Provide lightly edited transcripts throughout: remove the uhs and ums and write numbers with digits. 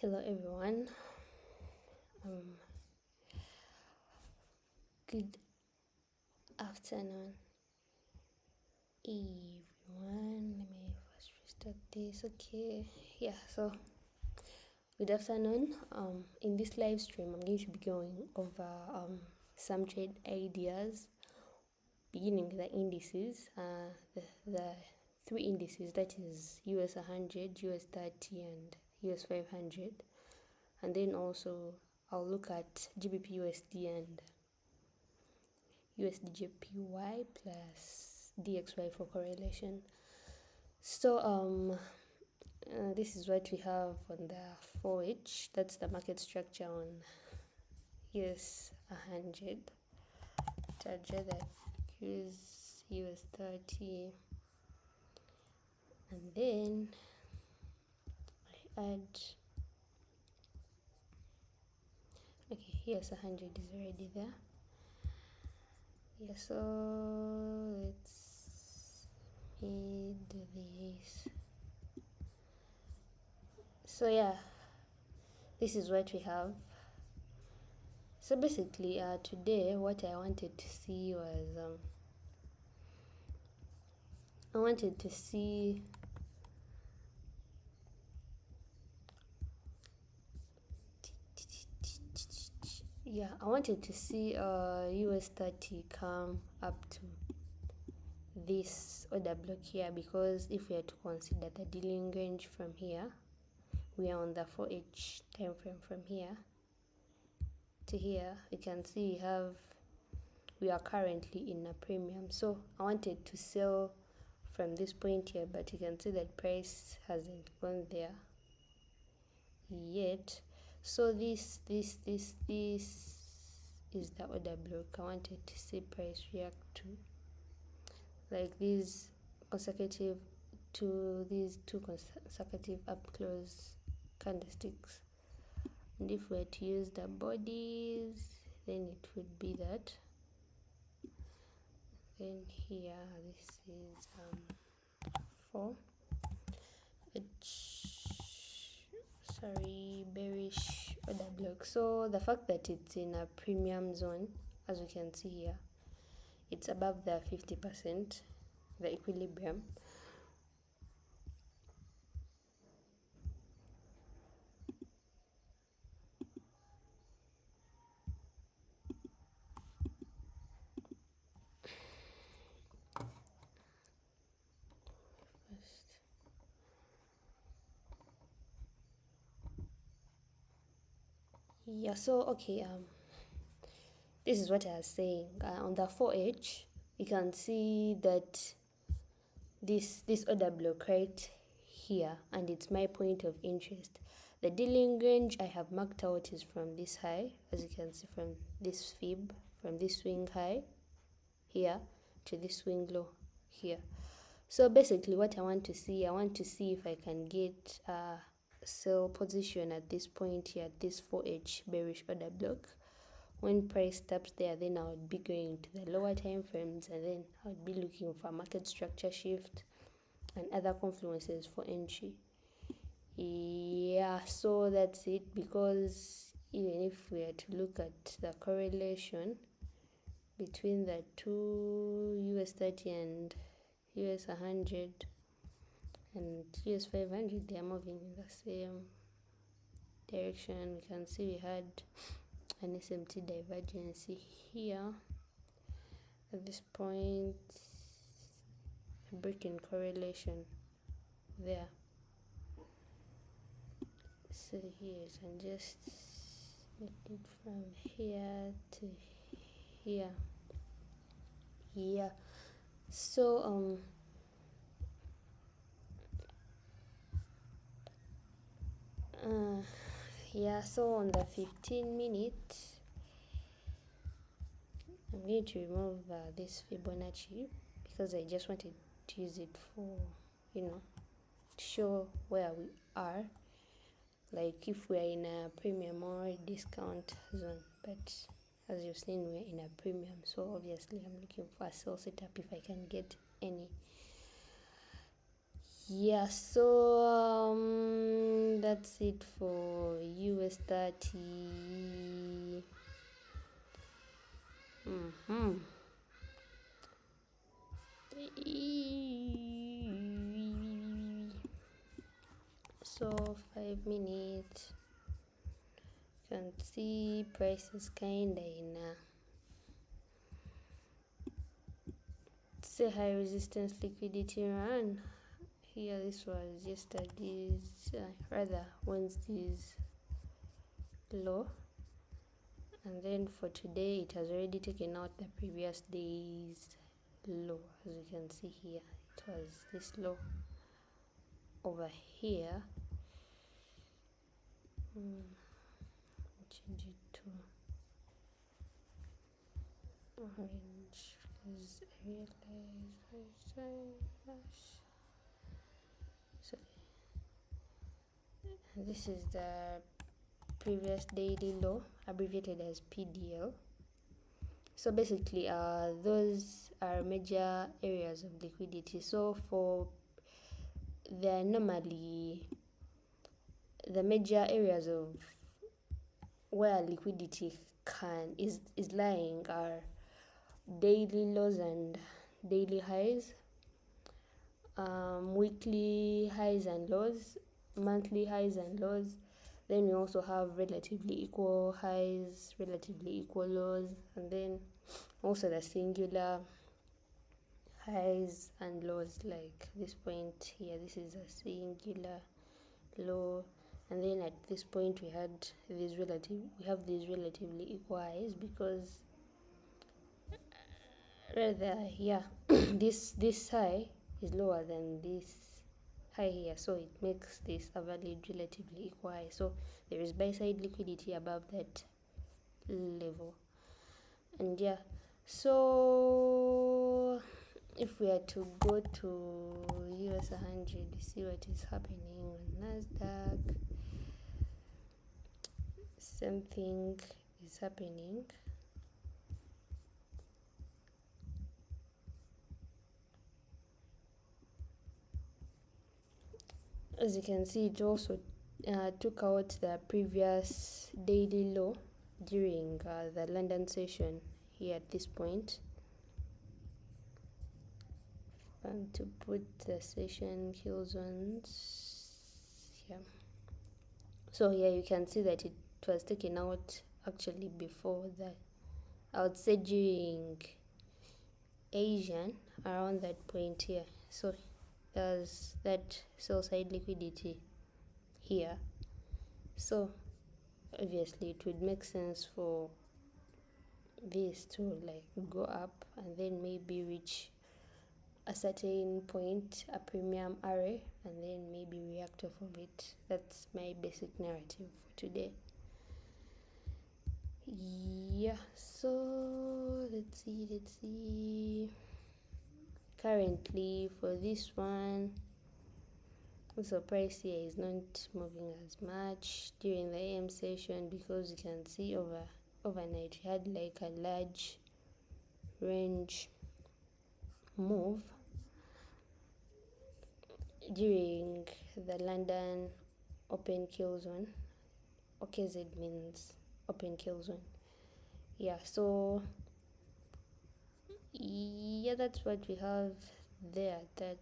Hello everyone. Good afternoon everyone. Let me first restart this. Okay, yeah, so good afternoon. In this live stream I'm going to be going over some trade ideas, beginning with the indices, the three indices, that is US100, US30 and US500, and then also I'll look at GBPUSD and USDJPY plus DXY for correlation. So this is what we have on the 4H. That's the market structure on US100. Target that use US30, and then I add. Okay, US100 is already there. Yeah, so let's do this. So yeah, this is what we have. So basically today what I wanted to see was I wanted to see US30 come up to this order block here, because if we are to consider the dealing range from here, we are on the 4H time frame. From here to here we can see we are currently in a premium. So I wanted to sell from this point here, but you can see that price hasn't gone there yet. So this is the order block I wanted to see price react to, like these two consecutive up close candlesticks. And if we were to use the bodies, then it would be that. Then here this is 4H, bearish order block. So the fact that it's in a premium zone, as we can see here, it's above the 50%, the equilibrium. Yeah, so okay, this is what I was saying. On the 4H, you can see that this order block right here, and it's my point of interest. The dealing range I have marked out is from this high, as you can see, from this fib, from this swing high here to this swing low here. So basically what I want to see if I can get a sell position at this point here, at this 4H bearish order block. When price stops there, then I would be going to the lower time frames, and then I would be looking for market structure shift and other confluences for entry. Yeah, so that's it. Because even if we are to look at the correlation between the two, US30 and US100 and US500, they are moving in the same direction. We can see we had an SMT divergence here at this point, a break in correlation there. So here you can just make it from here to here. Yeah, so yeah, so on the 15-minute, I'm going to remove this Fibonacci, because I just wanted to use it for, to show where we are, like if we're in a premium or discount zone. But as you've seen, we're in a premium, so obviously I'm looking for a sell setup if I can get any. Yeah, so that's it for US30. So 5 minutes, you can see price is kinda in a say high resistance liquidity run. Here this was yesterday's rather Wednesday's low, and then for today it has already taken out the previous day's low. As you can see here, it was this low over here. Change it to orange because I realized so this is the previous daily low, abbreviated as PDL. So basically those are major areas of liquidity. So for normally the major areas of where liquidity is lying are daily lows and daily highs, weekly highs and lows, monthly highs and lows. Then we also have relatively equal highs, relatively equal lows, and then also the singular highs and lows. Like this point here, this is a singular low, and then at this point we have these relatively equal highs, because rather this high is lower than this high here, so it makes this a valid relatively equal high. So there is buy side liquidity above that level. And yeah, so if we are to go to US100, see what is happening on Nasdaq. Same thing is happening. As you can see, it also took out the previous daily low during the London session here at this point. And to put the session kill zones here. So here you can see that it was taken out actually before that. I would say during Asian, around that point here. So there's that sell side liquidity here. So obviously it would make sense for this to like go up and then maybe reach a certain point, a premium array, and then maybe react off of it. That's my basic narrative for today. Yeah, so let's see. Currently for this one, so price here is not moving as much during the AM session, because you can see overnight we had like a large range move during the London open kill zone. OKZ means open kill zone. Yeah, so yeah, that's what we have there at that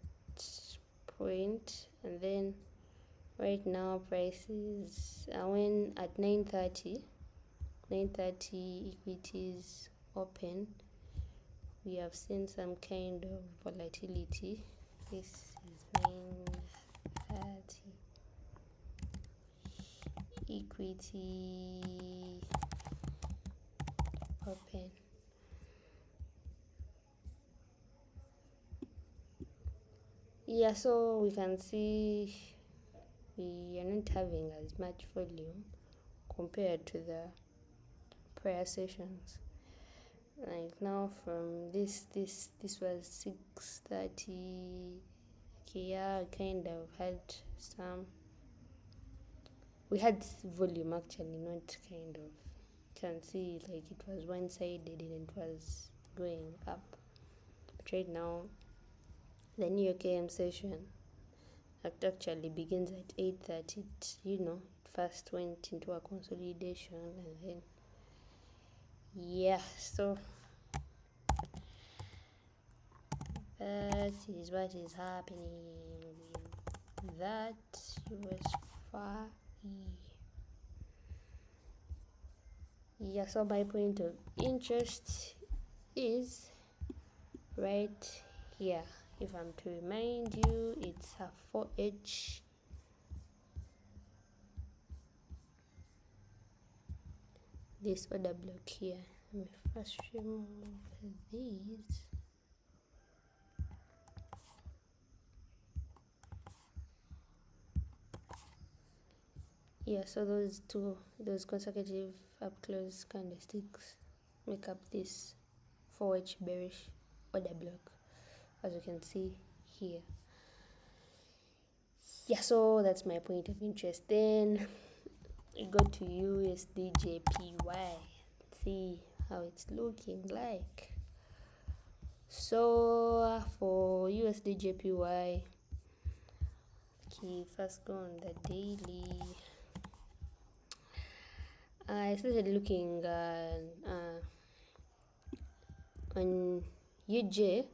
point. And then right now prices when at 9:30 equities open, we have seen some kind of volatility. This is 9:30 equity open. Yeah, so we can see we are not having as much volume compared to the prior sessions. Like now from this was 6:30. Okay, yeah, kind of had some. We had volume actually, not kind of. You can see like it was one-sided and it was going up. But right now, the New York AM session, It actually begins at 8:30. It, first went into a consolidation, and then so that is what is happening with that US30. So my point of interest is right here. If I'm to remind you, it's a 4H. This order block here. Let me first remove these. So those consecutive up close candlesticks make up this 4H bearish order block, as you can see here. So that's my point of interest. Then we go to USDJPY, see how it's looking like. So for USDJPY, okay, first go on the daily. I started looking on UJ.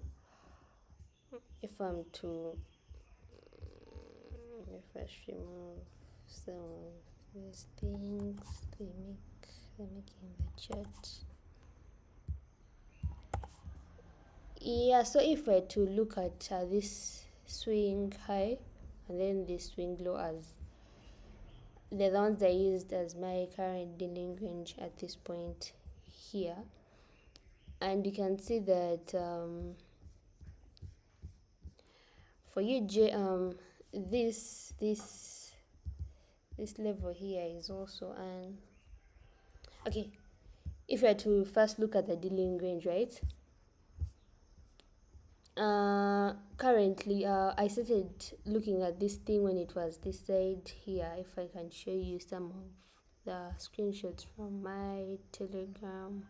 If I'm to first remove some of these things they make in the chart. So if I to look at this swing high and then this swing low, as the ones I used as my current dealing range at this point here, and you can see that for UJ, this level here is also an okay. If I to first look at the dealing range, right? Currently, I started looking at this thing when it was this side here. If I can show you some of the screenshots from my Telegram.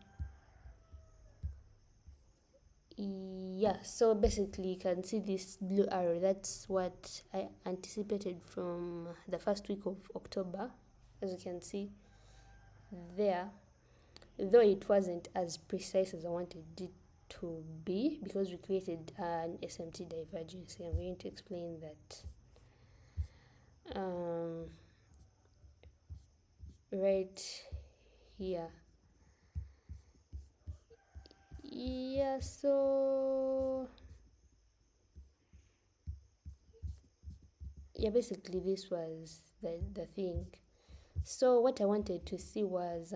So basically you can see this blue arrow. That's what I anticipated from the first week of October, as you can see there, though it wasn't as precise as I wanted it to be, because we created an SMT divergence. I'm going to explain that right here. So basically this was the thing. So what I wanted to see was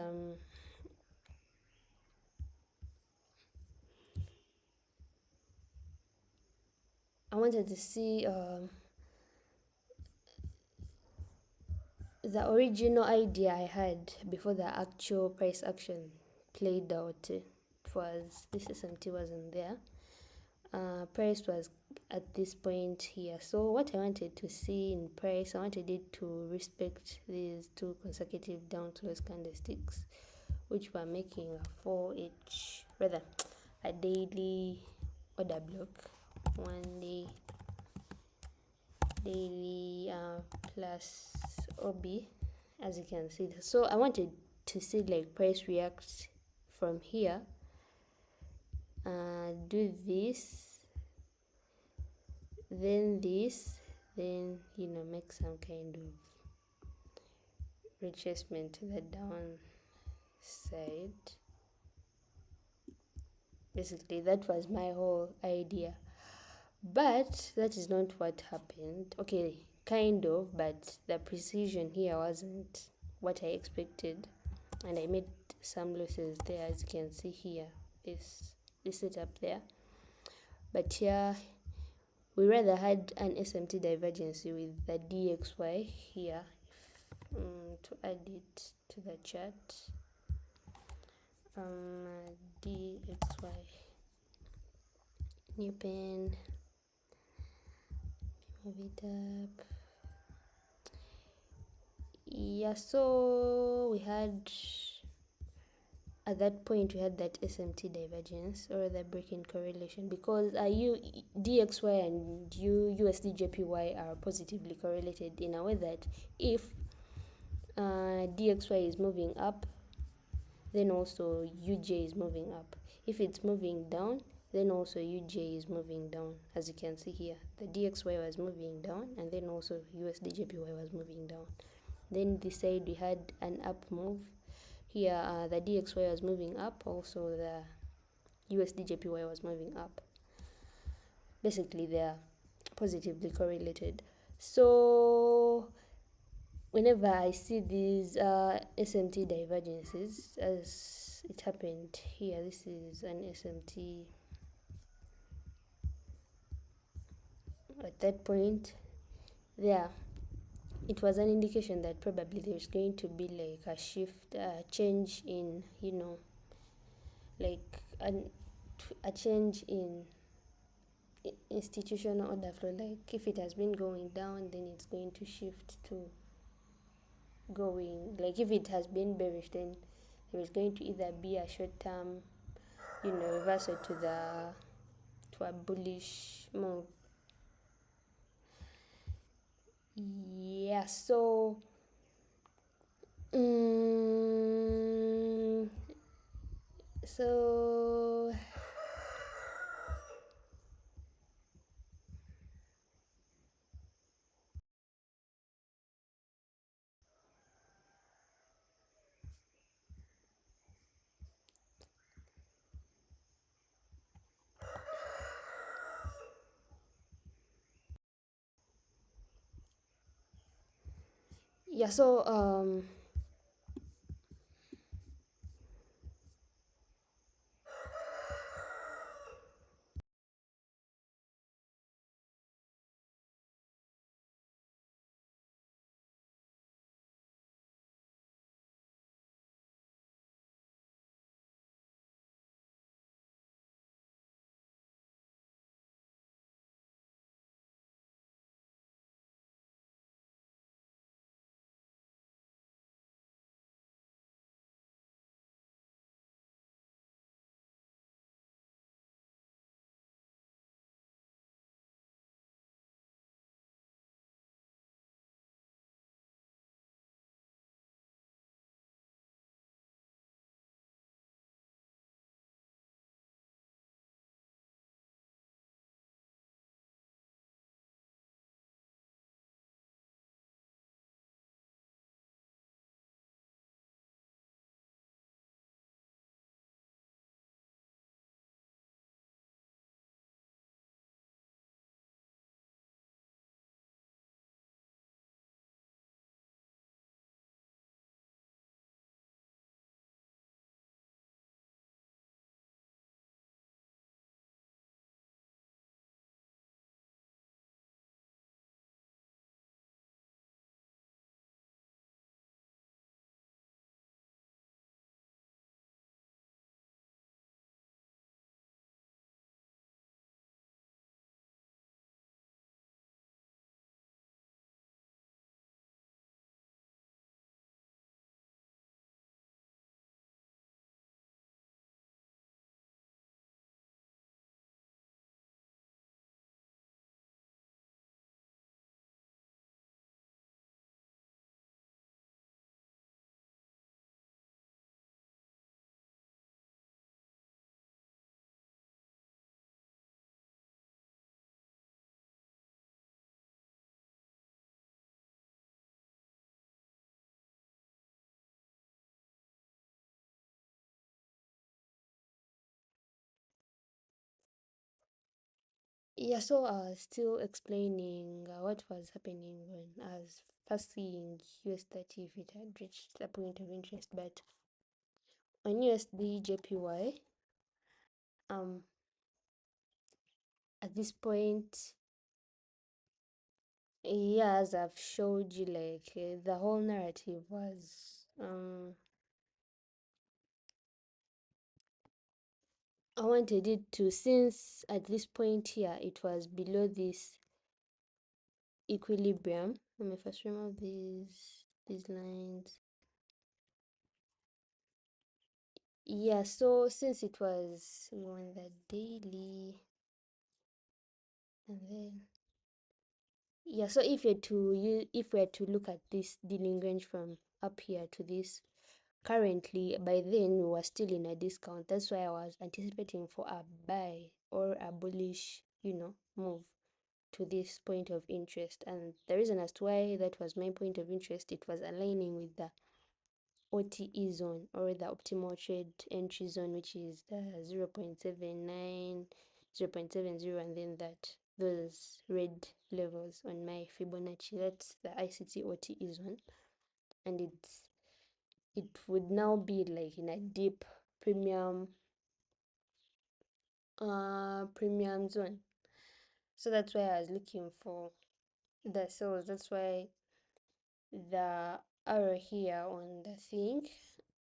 I wanted to see the original idea I had before the actual price action played out. It was this SMT wasn't there. Price was at this point here. So what I wanted to see in price, I wanted it to respect these two consecutive down close candlesticks, which were making a 4H, rather a daily order block, 1 day daily plus OB, as you can see. So I wanted to see like price react from here, do this, then this, then make some kind of retracement to the down side. Basically that was my whole idea, but that is not what happened. Okay, kind of, but the precision here wasn't what I expected, and I made some losses there, as you can see here, this setup there. But here we rather had an SMT divergence with the DXY here. To add it to the chart, DXY, new pen, move it up. So we had at that point we had that SMT divergence or the break-in correlation, because DXY and USDJPY are positively correlated in a way that if DXY is moving up, then also UJ is moving up. If it's moving down, then also UJ is moving down. As you can see here, the DXY was moving down, and then also USDJPY was moving down. Then this side we had an up move. Here the DXY was moving up, also the USDJPY was moving up. Basically they are positively correlated. So whenever I see these SMT divergences, as it happened here, this is an SMT. At that point, there, it was an indication that probably there's going to be like a shift, a change in, like a change in institutional order flow. Like if it has been going down, then it's going to shift to going, like if it has been bearish, then there is going to either be a short-term reversal to a bullish move. Yeah, so so yeah, so yeah, so still explaining what was happening when I was first seeing US30 if it had reached a point of interest. But on USDJPY, at this point, yeah, as I've showed you, like the whole narrative was I wanted it to, since at this point here it was below this equilibrium. Let me first remove these lines. Yeah, so since it was on the daily, and then yeah, so if we're to look at this dealing range from up here to this, currently by then we were still in a discount. That's why I was anticipating for a buy or a bullish, move to this point of interest. And the reason as to why that was my point of interest, it was aligning with the OTE zone, or the optimal trade entry zone, which is the 0.79, 0.70, and then those red levels on my Fibonacci. That's the ICT OTE zone, and it would now be like in a deep premium premium zone. So that's why I was looking for the sales. That's why the arrow here on the thing,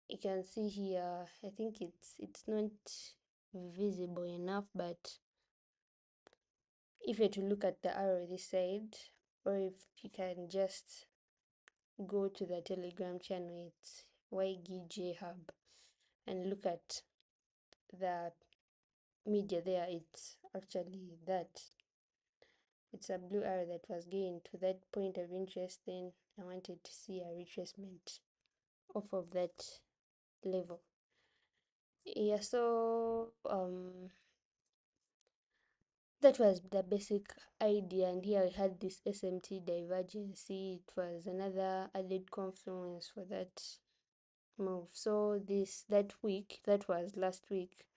you can see here, I think it's not visible enough, but if you're to look at the arrow this side, or if you can just go to the Telegram channel, it's YGJ Hub, and look at the media there, it's actually that. It's a blue arrow that was going to that point of interest. Then I wanted to see a retracement off of that level. Yeah, so that was the basic idea, and here we had this SMT divergency. It was another added confluence for that move. So that week, that was last week,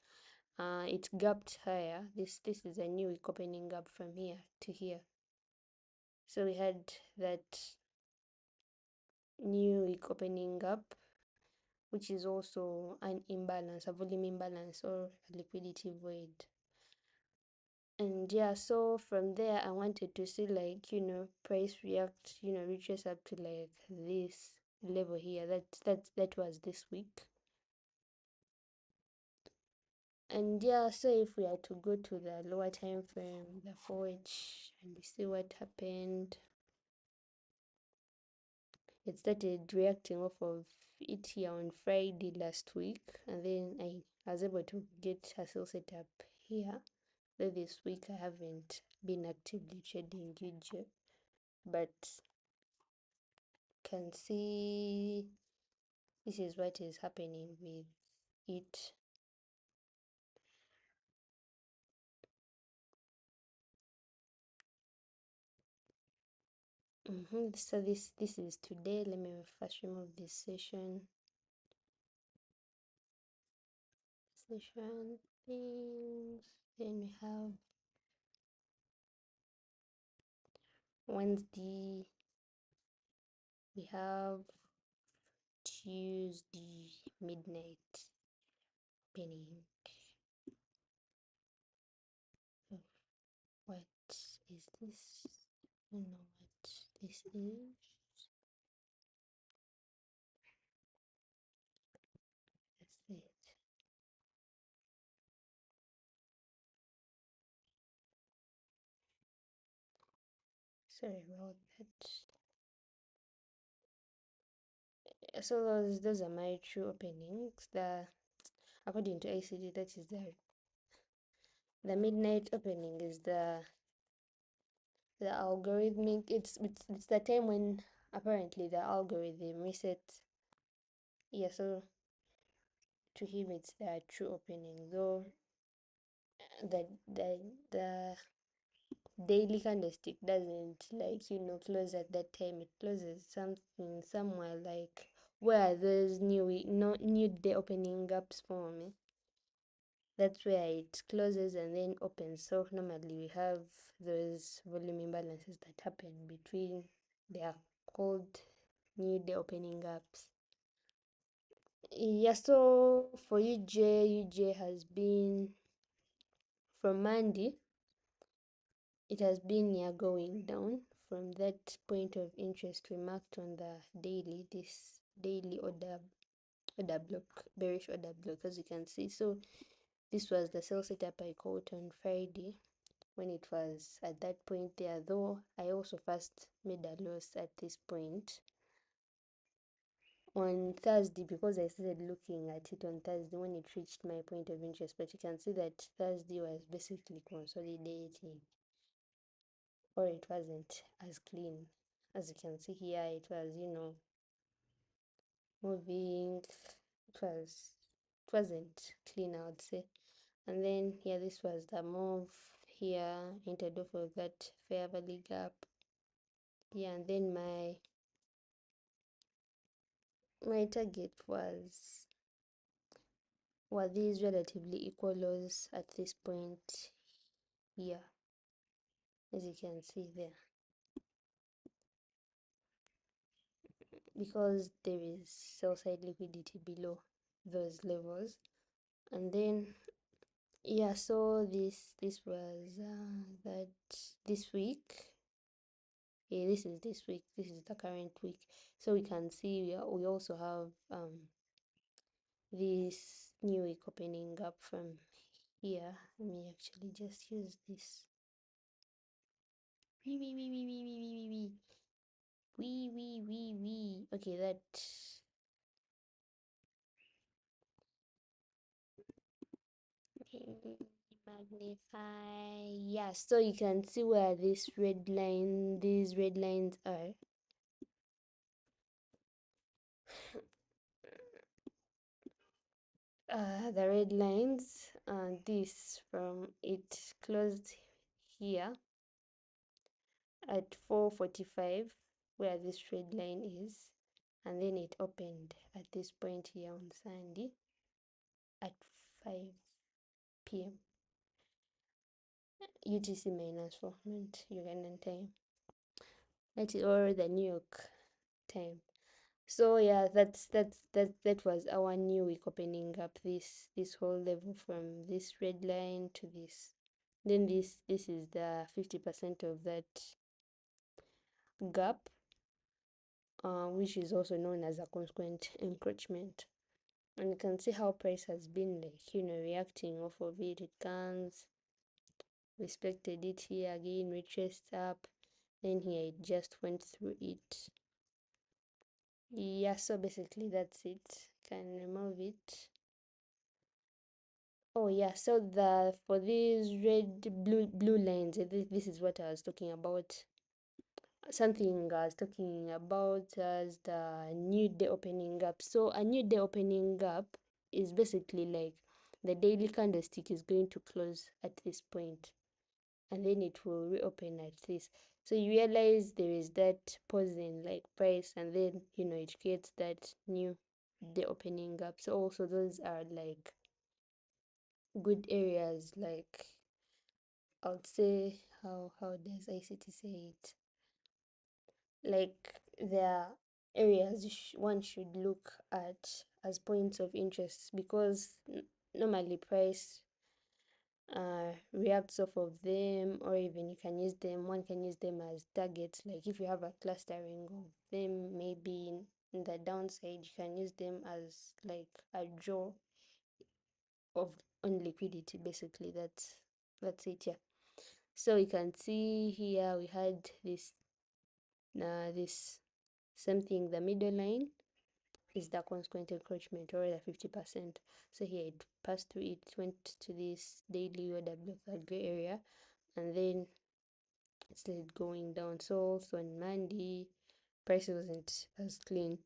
it gapped higher. This is a new week opening up from here to here. So we had that new week opening up, which is also an imbalance, a volume imbalance or a liquidity void. And yeah, so from there I wanted to see, like, price react, reaches up to like this level here. That was this week. And yeah, so if we are to go to the lower time frame, the 4H, and we see what happened, it started reacting off of it here on Friday last week, and then I was able to get a sell setup here. Though this week I haven't been actively trading UJ, but can see this is what is happening with it. So this is today. Let me first remove this session things. Then we have Wednesday, we have Tuesday midnight opening. Oh, what is this? I don't know what this is. That's it. Sorry about that. So those are my true openings. According to ICT, that is the midnight opening is the algorithmic. It's the time when apparently the algorithm resets. Yeah, so to him it's the true opening, though the daily candlestick doesn't, like, close at that time. It closes something somewhere like where there's new day opening gaps for me. That's where it closes and then opens. So normally we have those volume imbalances that happen between, they are called new day opening gaps. Yeah, so for UJ has been, from Monday, it has been near going down from that point of interest we marked on the daily, this daily order block, bearish order block, as you can see. So this was the sell setup I caught on Friday when it was at that point there, though I also first made a loss at this point on Thursday, because I started looking at it on Thursday when it reached my point of interest, but you can see that Thursday was basically consolidating, or it wasn't as clean. As you can see here, it was, moving. It wasn't clean, I would say. And then here, this was the move here, entered off of that fair value gap. Yeah, and then my target was, were these relatively equal lows at this point here, as you can see there, because there is sell side liquidity below those levels. And then yeah, so this was that this week. Yeah, this is this week, this is the current week. So we can see we also have this new week opening up from here. Let me actually just use this. Okay, that magnify. Yeah, so you can see where these red lines are. The red lines, this from it closed here at 4:45, where this red line is, and then it opened at this point here on Sunday at 5 p.m. UTC -4, not Ugandan time. That is, or the New York time. So yeah, that was our new week opening up, this whole level from this red line to this. Then this is the 50% of that gap, which is also known as a consequent encroachment. And you can see how price has been, like, reacting off of it. It comes, respected it here again, retraced up, then here it just went through it. Yeah, so basically that's it. Can remove it. Oh yeah, so for these red blue lines, this is what I was talking about. Something I was talking about as the new day opening up. So a new day opening up is basically like the daily candlestick is going to close at this point, and then it will reopen at this. So you realize there is that pause in, like, price, and then it creates that new day opening up. So also those are like good areas, like, I would say, how does ICT say it? Like, there are areas one should look at as points of interest, because normally price reacts off of them, or even one can use them as targets. Like if you have a clustering of them, maybe in the downside, you can use them as like a draw of on liquidity. Basically, that's it. Yeah. So you can see here we had this same thing. The middle line is the consequent encroachment, or the 50%. So here it passed through it, went to this daily OW, that gray area, and then it started going down. So also on Monday, price wasn't as clean.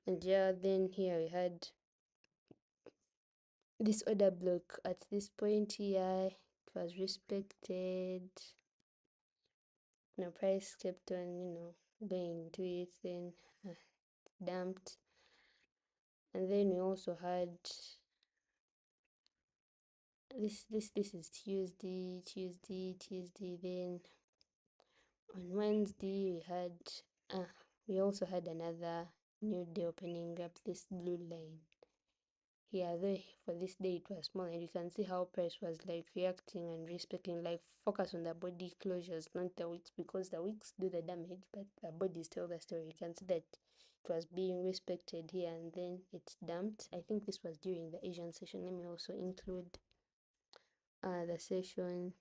And yeah, then here we had this order block at this point here. It was respected. Price kept on, going to it, then dumped. And then we also had this is Tuesday. Then on Wednesday we also had another new day opening up, this blue line here. For this day it was small, and you can see how price was like reacting and respecting. Like, focus on the body closures, not the wicks, because the wicks do the damage, but the body is still the story. You can see that it was being respected here, and then it dumped. I think this was during the Asian session. Let me also include the session.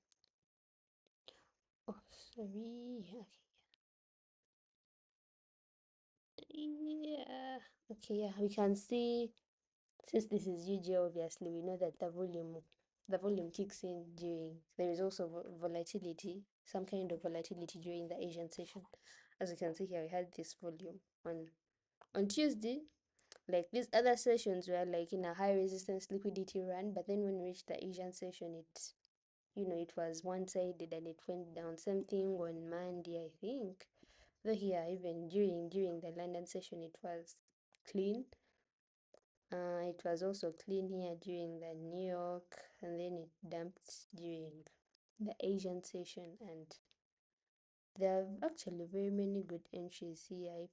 Oh, sorry. Okay. Yeah. Okay, yeah, we can see, since this is UJ, obviously we know that the volume kicks in during, there is also volatility, some kind of volatility during the Asian session. As you can see here, we had this volume on Tuesday. Like these other sessions were like in a high resistance liquidity run, but then when we reached the Asian session, it was one-sided and it went down. Same thing on Monday, I think. Though here, even during the London session, it was clean. It was also clean here during the New York, and then it dumped during the Asian session. And there are actually very many good entries here. If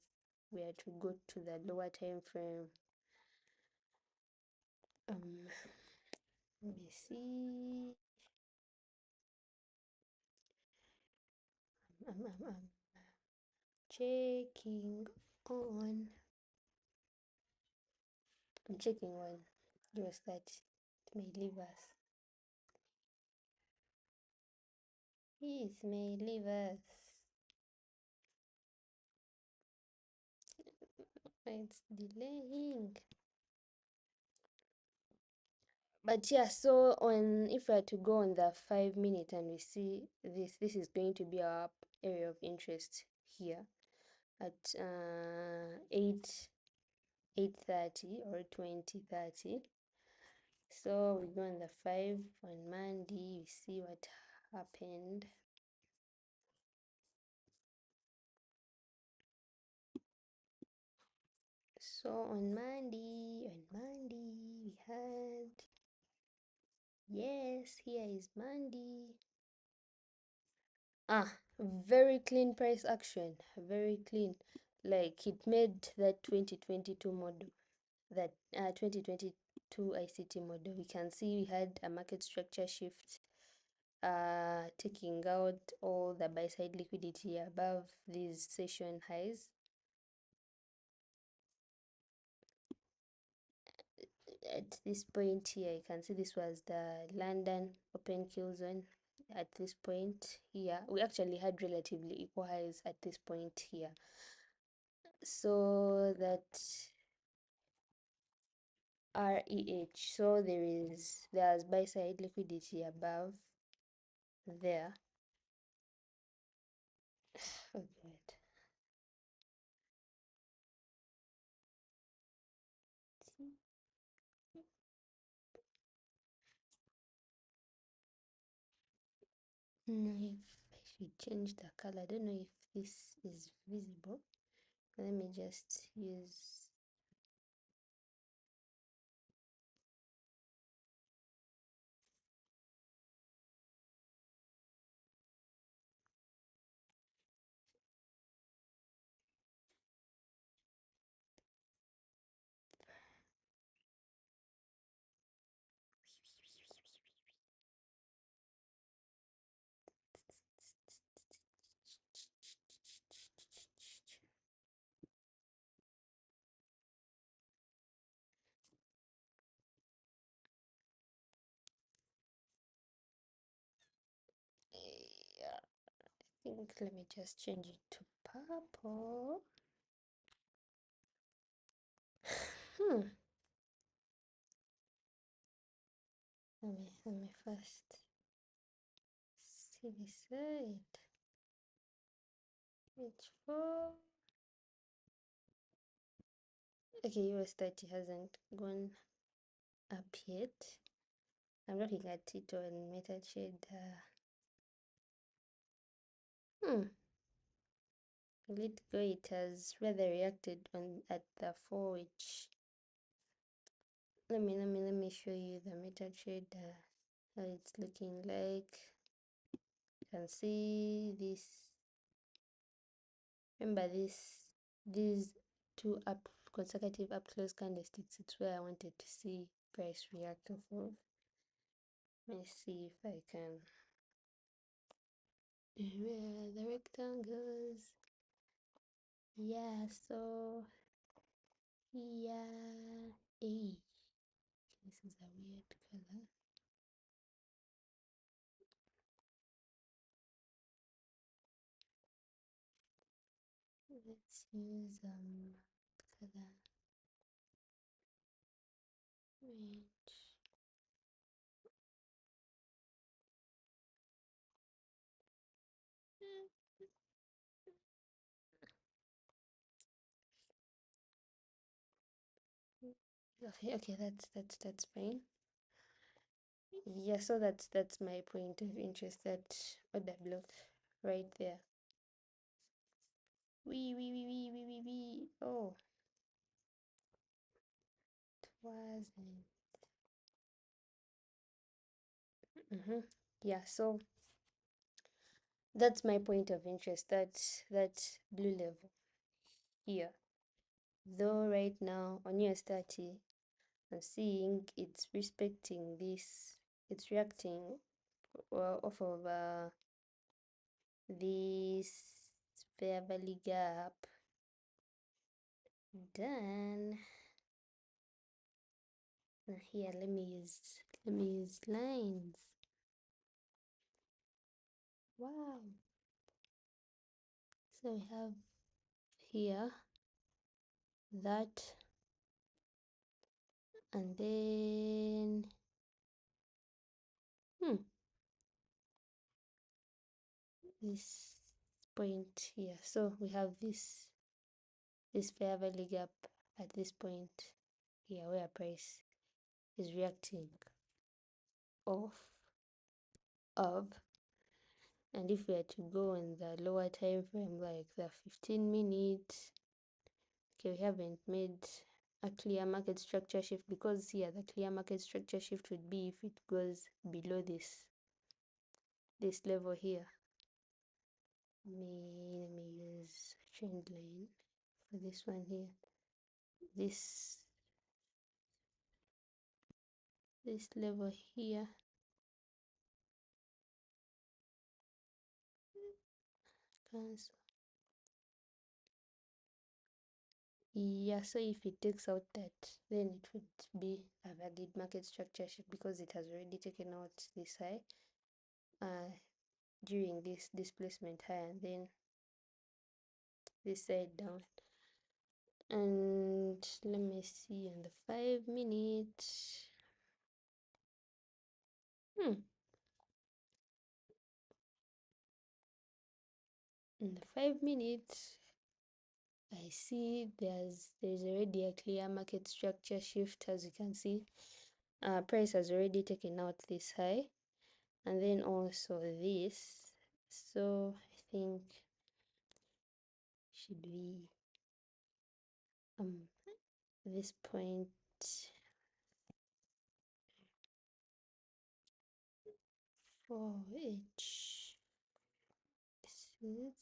we are to go to the lower time frame, let me see. I'm checking on. I'm checking on US30. It may leave us. It may leave us. It's delaying. But yeah, so on, if we are to go on the 5 minute and we see this is going to be our area of interest here at 8:30 or 20:30. So we go on the 5 on Monday, we see what happened. So on Monday we had, yes, here is Monday. Very clean price action, very clean. Like it made that 2022 model, that 2022 ICT model. We can see we had a market structure shift, taking out all the buy side liquidity above these session highs. At this point here, you can see this was the London open kill zone. At this point here, we actually had relatively equal highs at this point here, so that REH, so there's buy side liquidity above there. Oh god. No, if I should change the color, I don't know if this is visible. Let me just use, yeah, I think let me just change it to purple. Let me first see this side. H4. Okay, US30 hasn't gone up yet. I'm looking at it on MetaTrade. Will it go? It has rather reacted on at the 4, which let me show you the MetaTrade, how it's looking like. You can see this. Remember these two up consecutive up close candlesticks. It's where I wanted to see price react off of. Let me see if I can. Where are the rectangles? Yeah, so yeah, hey, this is a weird color. Let's use further range. Okay, that's fine. Yeah, so that's my point of interest, that order block right there. We. Oh, it wasn't. Yeah, so that's my point of interest, that blue level here. Though right now on US30, I'm seeing it's respecting this, it's reacting off of this fair valley gap. Done. Now here, let me use lines. Wow. So we have here that, and then this point here. So we have this fair value gap at this point here, where price is reacting off of. And if we are to go in the lower time frame, like the 15 minutes, okay, we haven't made a clear market structure shift, because here the clear market structure shift would be if it goes below this level here. Let me use a trend line for this one here. This level here, cancel. Yeah, so if it takes out that, then it would be a valid market structure shift, because it has already taken out this high during this displacement high, and then this side down. And let me see on the 5 minute. In the 5 minute, I see there's already a clear market structure shift. As you can see, price has already taken out this high, and then also this. So I think should be this point for each. This is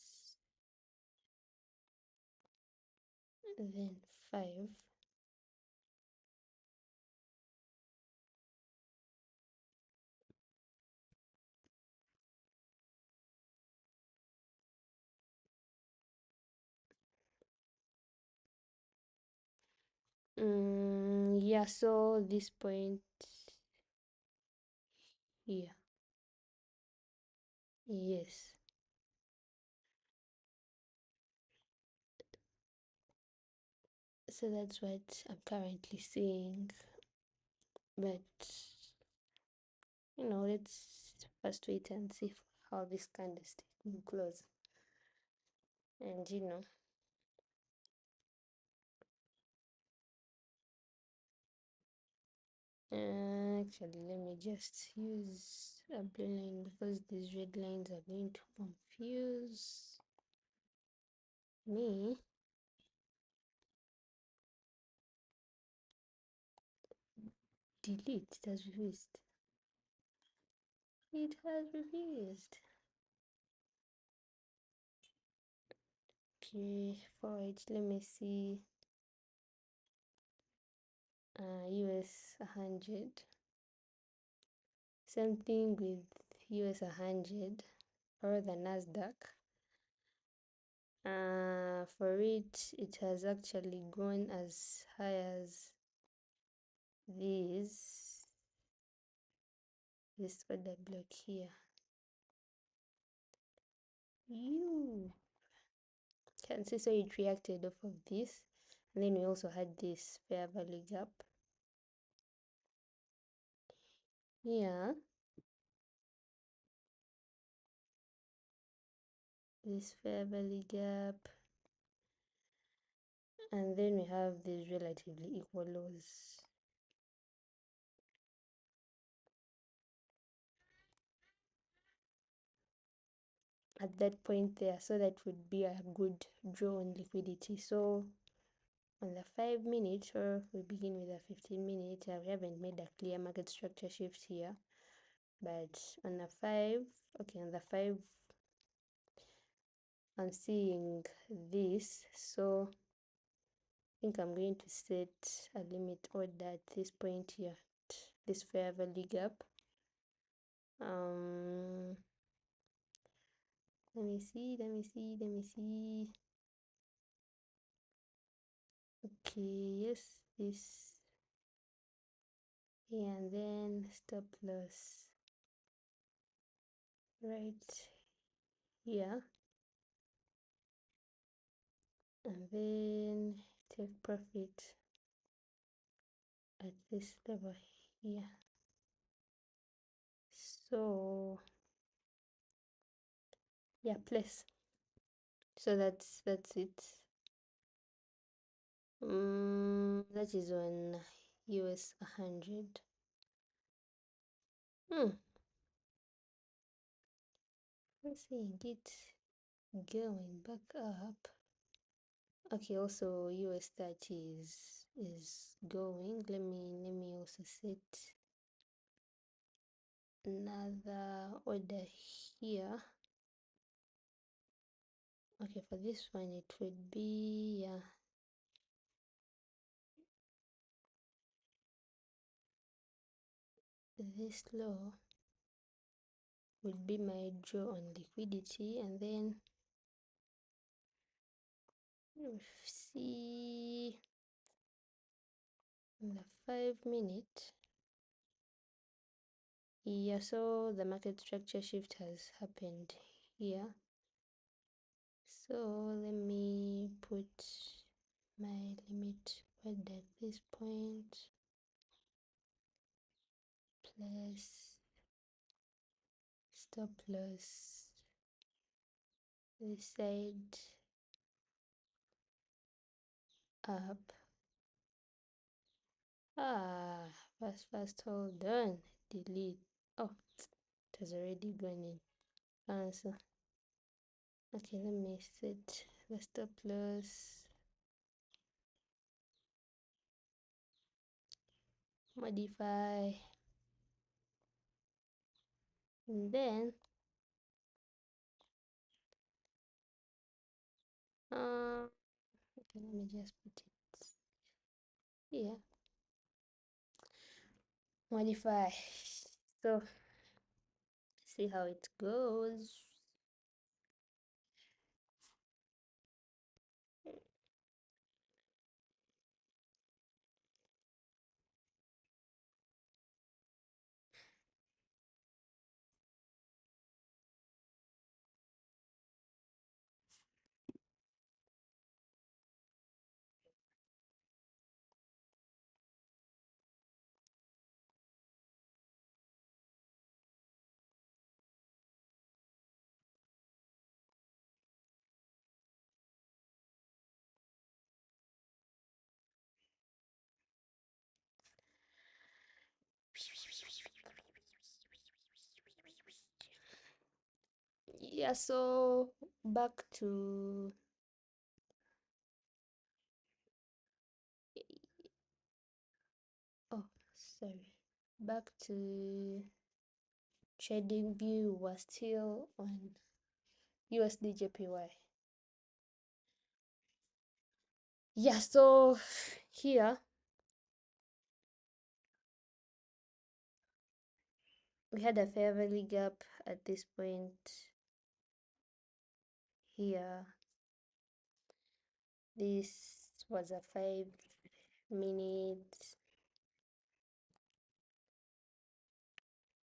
then 5. Yeah, so this point here, yes. So that's what I'm currently seeing, but let's first wait and see how this candlestick will close. And actually, let me just use a blue line, because these red lines are going to confuse me. Delete, it has refused. It has refused. Okay, for it, let me see. US100. Same thing with US100 or the Nasdaq. For it has actually gone as high as this order block here. You can see, so it reacted off of this, And then we also had this fair value gap here, this fair value gap, and then we have these relatively equal lows. At that point there, so that would be a good draw on liquidity. So on the 5 minute, or we begin with the 15 minute, we haven't made a clear market structure shift here, but on the 5, okay, on the 5 I'm seeing this, so I think I'm going to set a limit order at this point here, this fair value gap. Let me see. Okay, yes, this here, and then stop loss right here, and then take profit at this level here. So yeah, place. So that's it. That is on US100. Let's see it going back up. Okay, also US30 is going. Let me also set another order here. Okay, for this one it would be this low would be my draw on liquidity, and then we see in the 5 minute. Yeah, so the market structure shift has happened here. So let me put my limit order at this point, plus stop loss this side up. Fast, hold on, delete. Oh, it has already gone in. Cancel. Okay, let me set the stop loss, modify, and then okay, let me just put it here, modify. So see how it goes. Yeah, so back to oh sorry, back to trading view. Was still on USDJPY. Yeah, so here we had a fair value gap at this point here. This was a 5 minute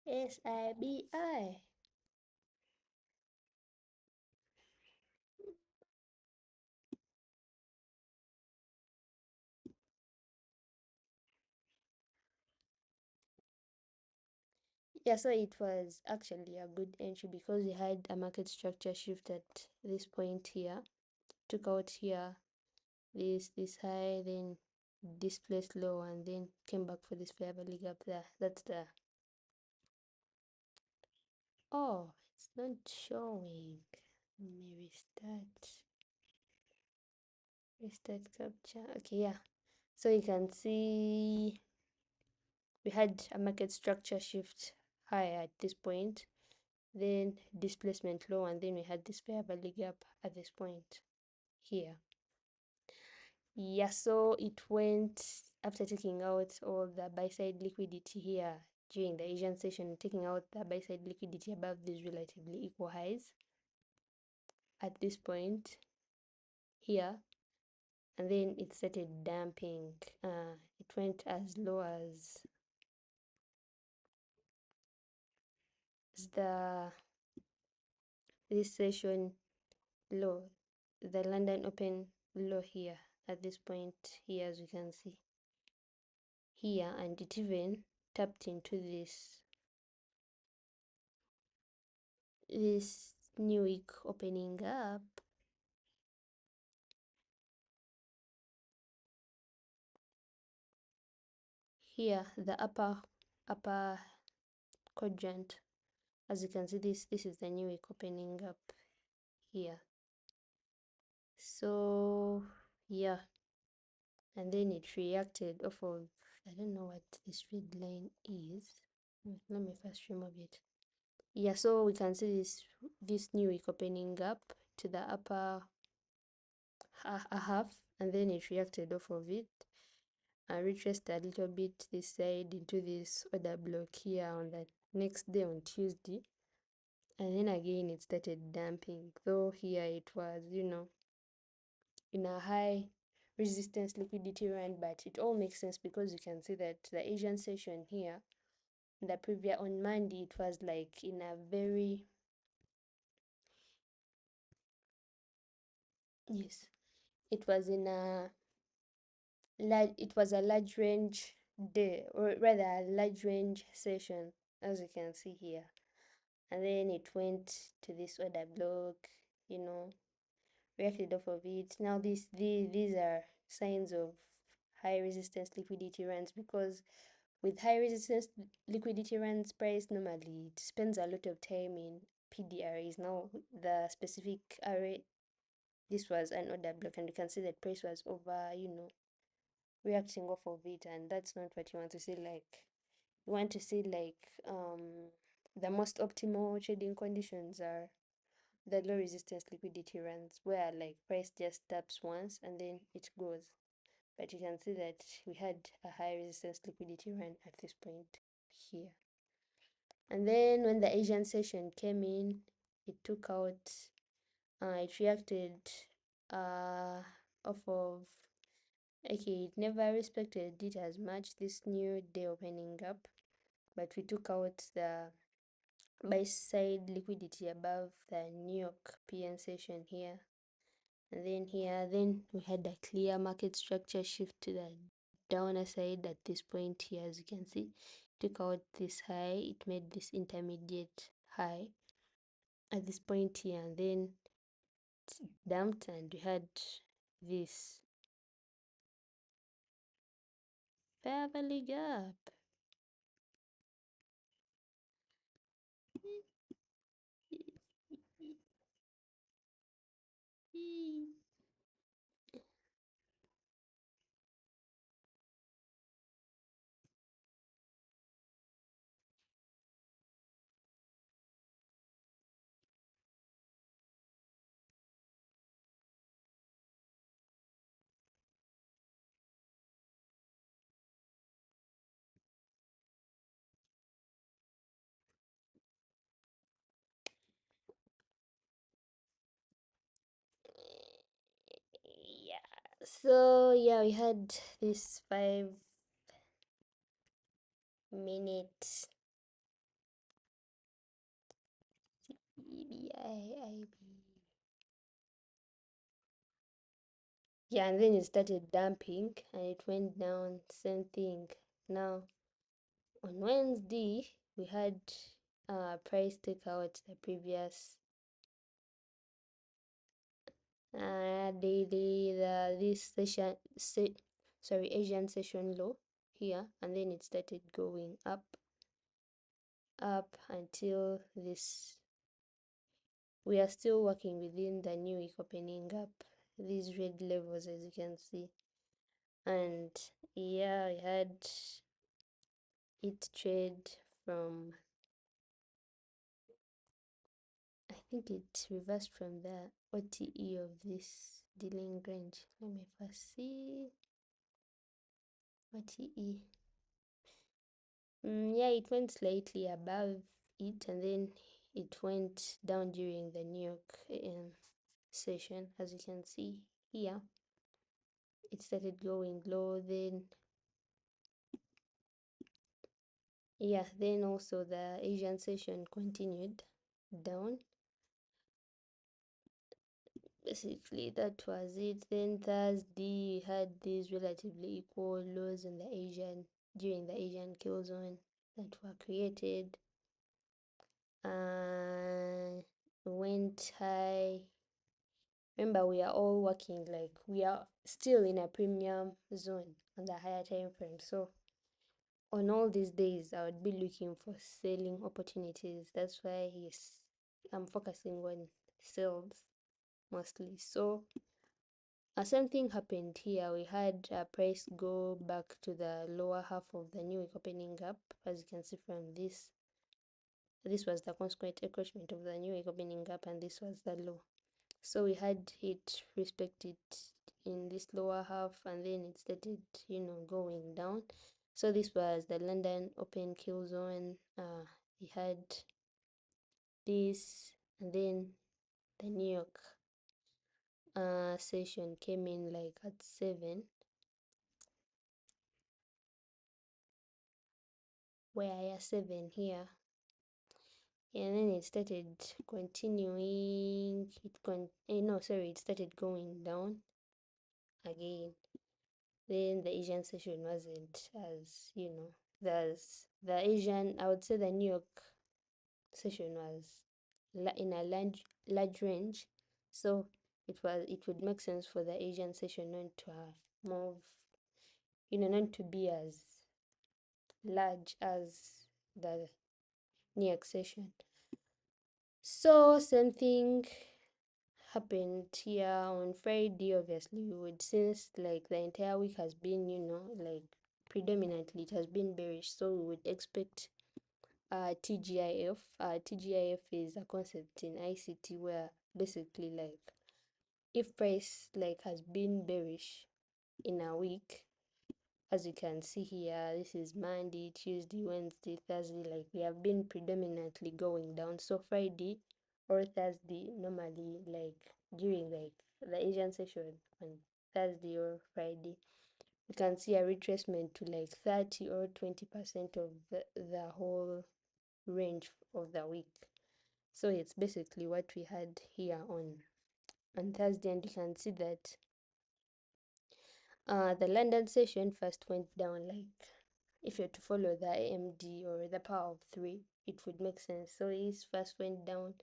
SIBI. Yeah, so it was actually a good entry because we had a market structure shift at this point here. Took out here this high, then displaced low, and then came back for this fair value gap there. That's the oh, it's not showing. Let me restart capture. Okay, yeah. So you can see we had a market structure shift higher at this point, then displacement low, and then we had this fair value gap at this point here. Yeah, so it went after taking out all the buy side liquidity here during the Asian session, taking out the buy side liquidity above these relatively equal highs at this point here, and then it started dumping. It went as low as the this session low, the London Open low here at this point here, as you can see here, and it even tapped into this new week opening up here, the upper quadrant. As you can see, this is the new week opening up here. So yeah, and then it reacted off of, I don't know what this red line is. Let me first remove it. Yeah, so we can see this new week opening up to the upper half, and then it reacted off of it and retraced a little bit this side into this order block here on the next day on Tuesday, and then again it started dumping, though here it was, you know, in a high resistance liquidity run, but it all makes sense because you can see that the Asian session here, the previous on Monday, it was like in a very, yes, it was in a large, it was a large range day, or rather a large range session, as you can see here, and then it went to this order block, you know, reacted off of it. Now these are signs of high resistance liquidity runs, because with high resistance liquidity runs, price normally it spends a lot of time in PDRs. Now the specific array, this was an order block, and you can see that price was over, you know, reacting off of it, and that's not what you want to see. Like, you want to see like the most optimal trading conditions are the low resistance liquidity runs, where like price just taps once and then it goes. But you can see that we had a high resistance liquidity run at this point here. And then when the Asian session came in, it took out, it reacted off of, okay, it never respected it as much this new day opening up, but we took out the buy side liquidity above the New York PN session here, and then here, then we had a clear market structure shift to the downer side at this point here. As you can see, took out this high, it made this intermediate high at this point here, and then it's dumped, and we had this fair value gap. Yeah, so yeah, we had this 5 minute CBIIB. Yeah, and then it started dumping and it went down, same thing. Now on Wednesday, we had price take out the previous this Asian session low here, and then it started going up until this. We are still working within the new week opening up these red levels, as you can see. And yeah, we had it trade from, I think it reversed from the OTE of this dealing range. Let me first see OTE. Yeah, it went slightly above it, and then it went down during the New York session, as you can see here. It started going low, then yeah, then also the Asian session continued down. Basically that was it. Then Thursday had these relatively equal lows in the during the Asian kill zone that were created. Went high. Remember, we are all working, like we are still in a premium zone on the higher time frame. So on all these days, I would be looking for selling opportunities. That's why I'm focusing on sales mostly. So same thing happened here. We had price go back to the lower half of the new week opening up, as you can see from this. This was the consequent encroachment of the new week opening up, and this was the low. So we had it respect it in this lower half, and then it started, going down. So this was the London open kill zone. We had this, and then the New York session came in like at 7, where I have 7 here, and then it started continuing. It started going down again. Then the Asian session wasn't as, the Asian, I would say the New York session was in a large range, so it would make sense for the Asian session not to have move, not to be as large as the New York session. So same thing happened here on Friday. Obviously, we would, since like the entire week has been, like predominantly it has been bearish, so we would expect TGIF. TGIF is a concept in ICT where basically, like, if price like has been bearish in a week, as you can see here, this is Monday, Tuesday, Wednesday, Thursday, like we have been predominantly going down. So Friday or Thursday, normally, like during like the Asian session on Thursday or Friday, you can see a retracement to like 30 or 20% of the whole range of the week. So it's basically what we had here on Thursday, and you can see that the London session first went down. Like, if you're to follow the AMD or the power of 3, it would make sense. So it first went down,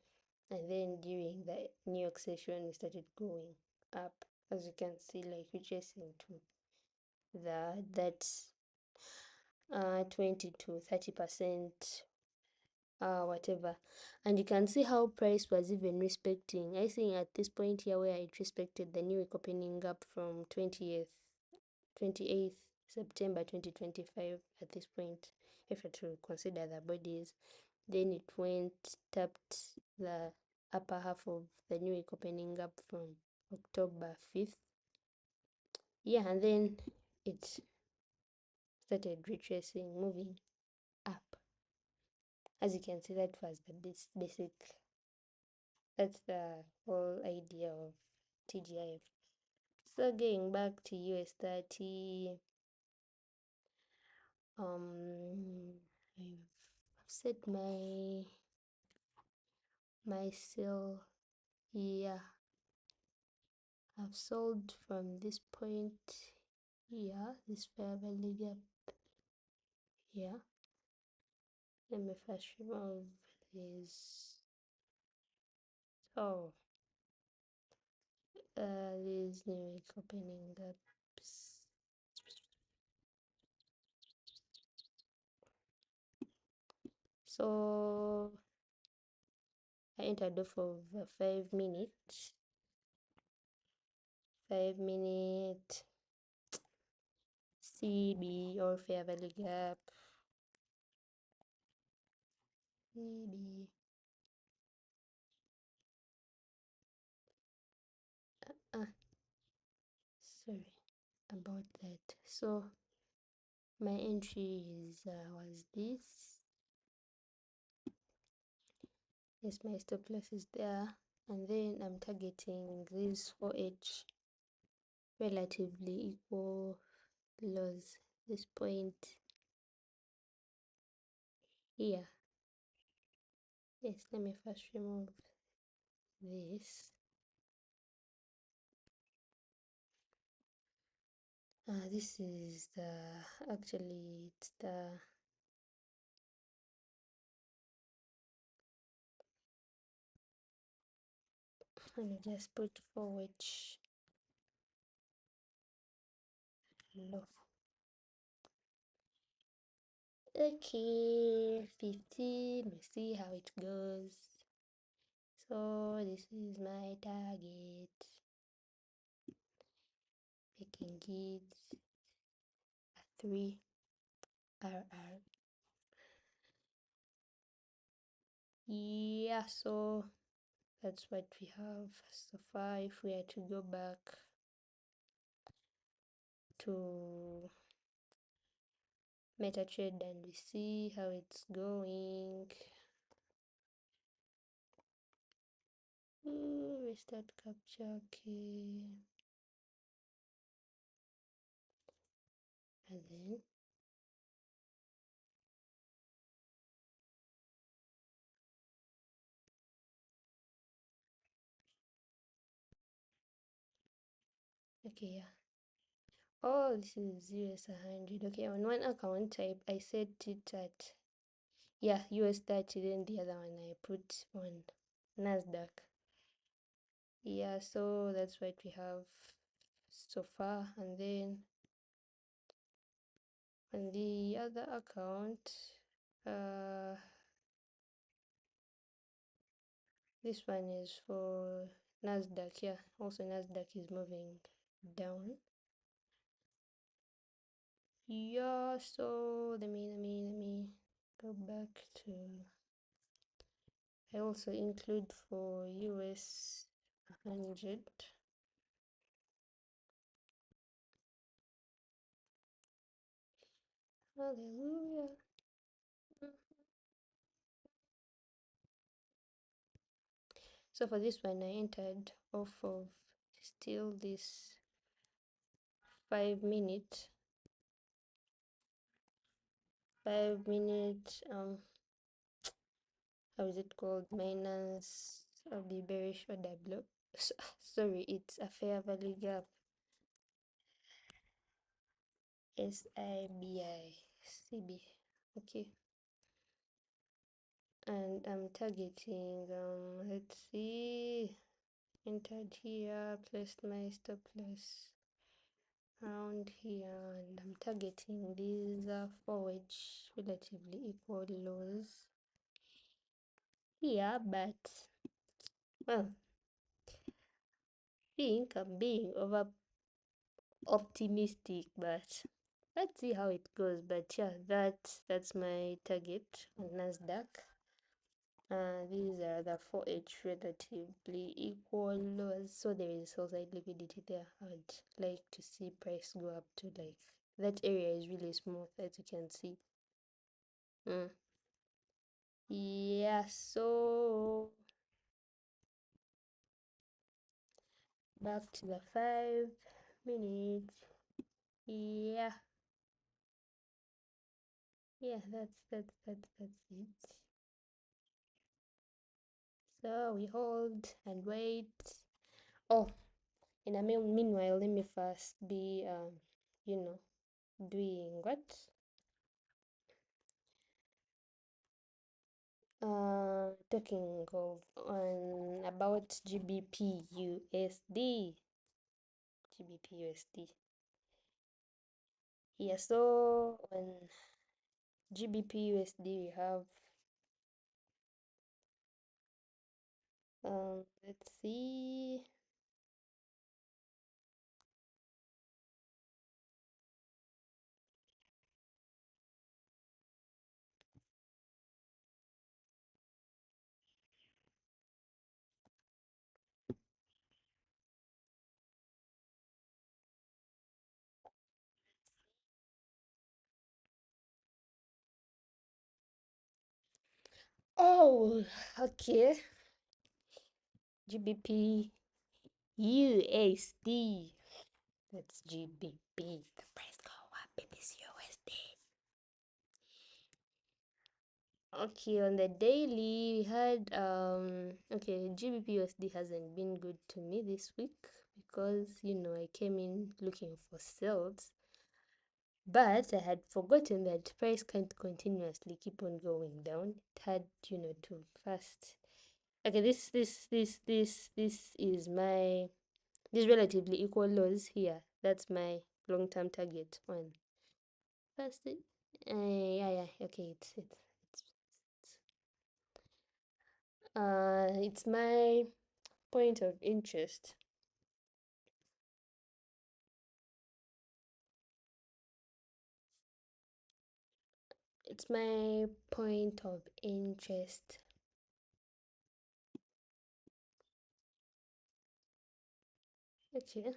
and then during the New York session, we started going up, as you can see, like retracing to that 20 to 30%, whatever. And you can see how price was even respecting, I think at this point here where it respected the new week opening up from 28th September 2025 at this point, if you to consider the bodies. Then it tapped the upper half of the new week opening up from October 5th. Yeah, and then it started retracing, moving up. As you can see, that was the basic, that's the whole idea of TGIF. So going back to US30, I've set my sell here. I've sold from this point here, this fair value gap here, Let me first remove these. Oh, these new opening gaps. So I entered for 5 minutes. 5 minute CB or Fair Valley Gap. CB. Sorry about that. So my entry is was this. Yes, my stop loss is there, and then I'm targeting this 4H relatively equal lows. This point here. Yes, let me first remove this. This is the actually it's the let me just put forward low. Okay, 15. We'll see how it goes. So this is my target. Making it a 3 RR. Yeah, so that's what we have so far. If we are to go back to MetaTrade and we see how it's going. Restart capture key. And then okay, yeah. Oh, this is US100. Okay, on one account I set it at US30, then the other one I put on NASDAQ. Yeah, so that's what we have so far. And then on the other account, this one is for NASDAQ. Yeah, also NASDAQ is moving down. Yeah, so let me go back to, I also include for US100. Hallelujah. So for this one, I entered off of still this 5 minute, 5 minute, how is it called? Minus of the bearish order block. Sorry, it's a fair value gap. SIBI, okay. And I'm targeting, let's see, entered here, placed my stop loss around here, and I'm targeting these forward relatively equal lows here, but well, think I'm being over optimistic, but let's see how it goes. But yeah, that's my target on NASDAQ. These are the 4H relatively equal lows, so there is also liquidity there. I'd like to see price go up to, like, that area is really smooth, as you can see. Yeah, so back to the 5 minutes. Yeah, that's it. So we hold and wait. Oh, in a meanwhile, let me first be you know, doing what? Talking of about GBPUSD. GBPUSD. Yeah, so on GBPUSD we have let's see. Oh, okay. GBP USD. That's GBP. The price go up. It's USD. Okay, on the daily we had okay, GBP USD hasn't been good to me this week because I came in looking for sales, but I had forgotten that price can't continuously keep on going down. It had to first. Okay, this is my these relatively equal lows here. That's my long-term target on first. Yeah, okay, it's my point of interest. It's my point of interest. Okay.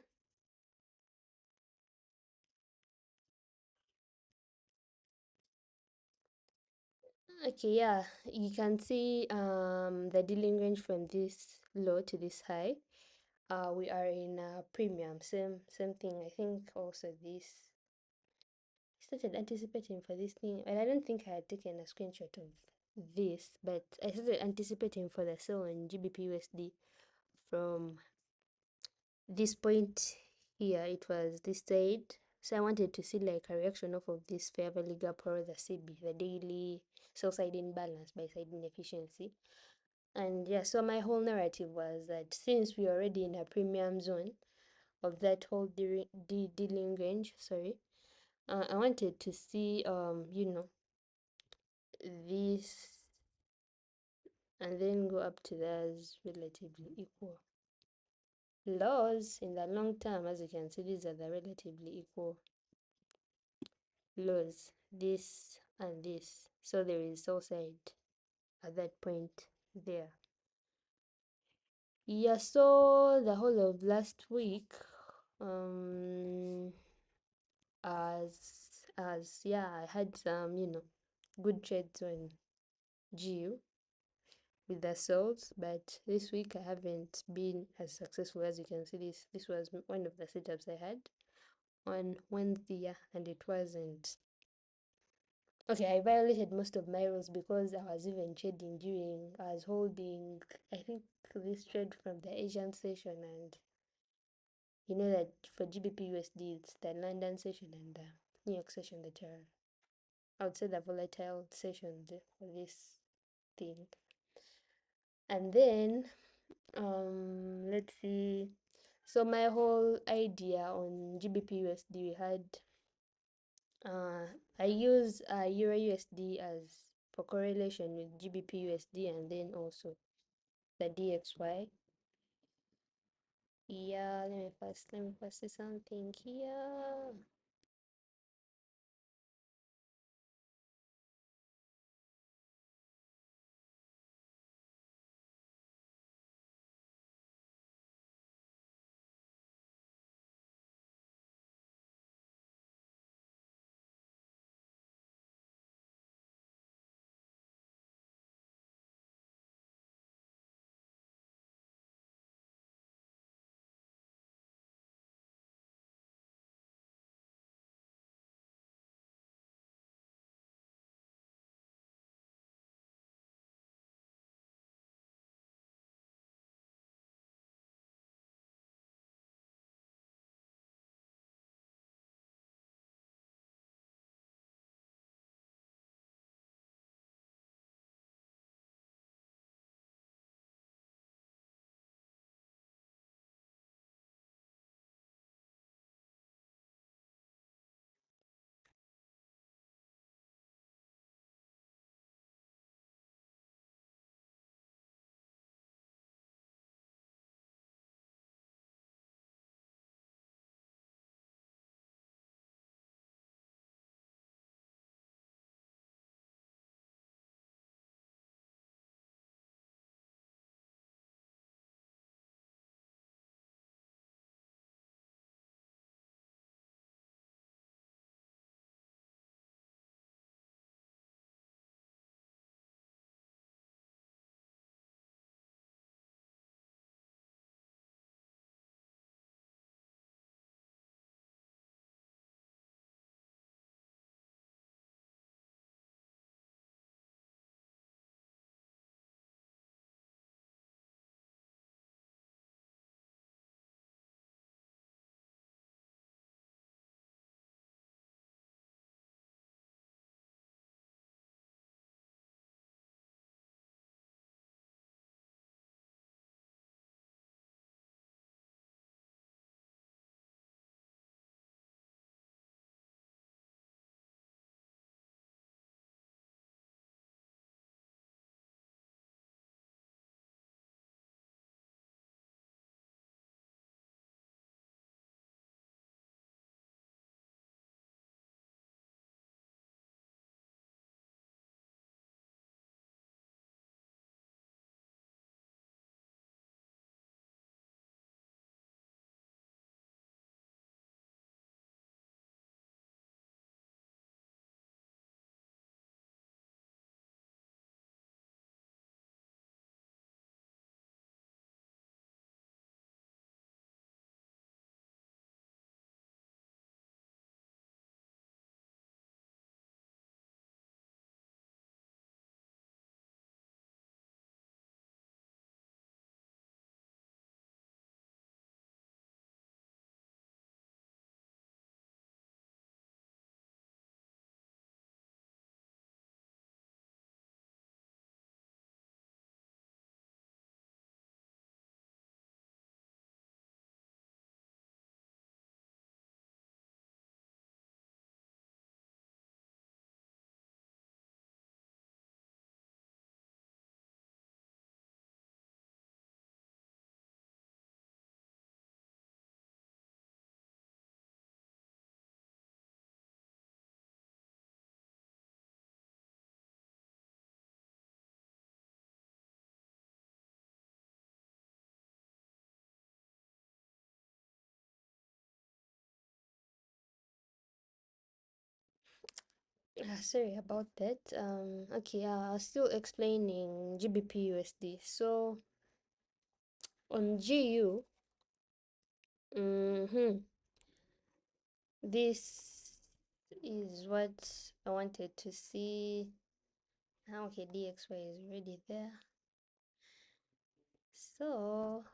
Okay, yeah, you can see the dealing range from this low to this high. We are in premium, same thing. I think also this started anticipating for this thing, and I don't think I had taken a screenshot of this, but I started anticipating for the sale on GBPUSD from this point here. It was this side, so I wanted to see like a reaction off of this fair value gap or the CB, the daily sell side imbalance, buy side inefficiency. And yeah, so my whole narrative was that since we're already in a premium zone of that whole dealing range, sorry, I wanted to see this and then go up to those relatively equal lows in the long term. As you can see, these are the relatively equal lows, this and this, so there is sell side at that point there. Yeah, so the whole of last week, as yeah, I had some good trades on GU with the sales, but this week I haven't been as successful. As you can see, this was one of the setups I had on Wednesday, yeah, and it wasn't okay. I violated most of my rules because I was even trading during, I was holding, I think, this trade from the Asian session, and you know that for GBP USD it's the London session and the New York session that are, I would say, the volatile sessions for this thing. And then let's see. So my whole idea on GBP USD, we had I use Euro USD as for correlation with GBP USD, and then also the DXY. Yeah, let me first see something here. Sorry about that. Okay, still explaining GBPUSD. So on GU, this is what I wanted to see. Okay, DXY is already there. So,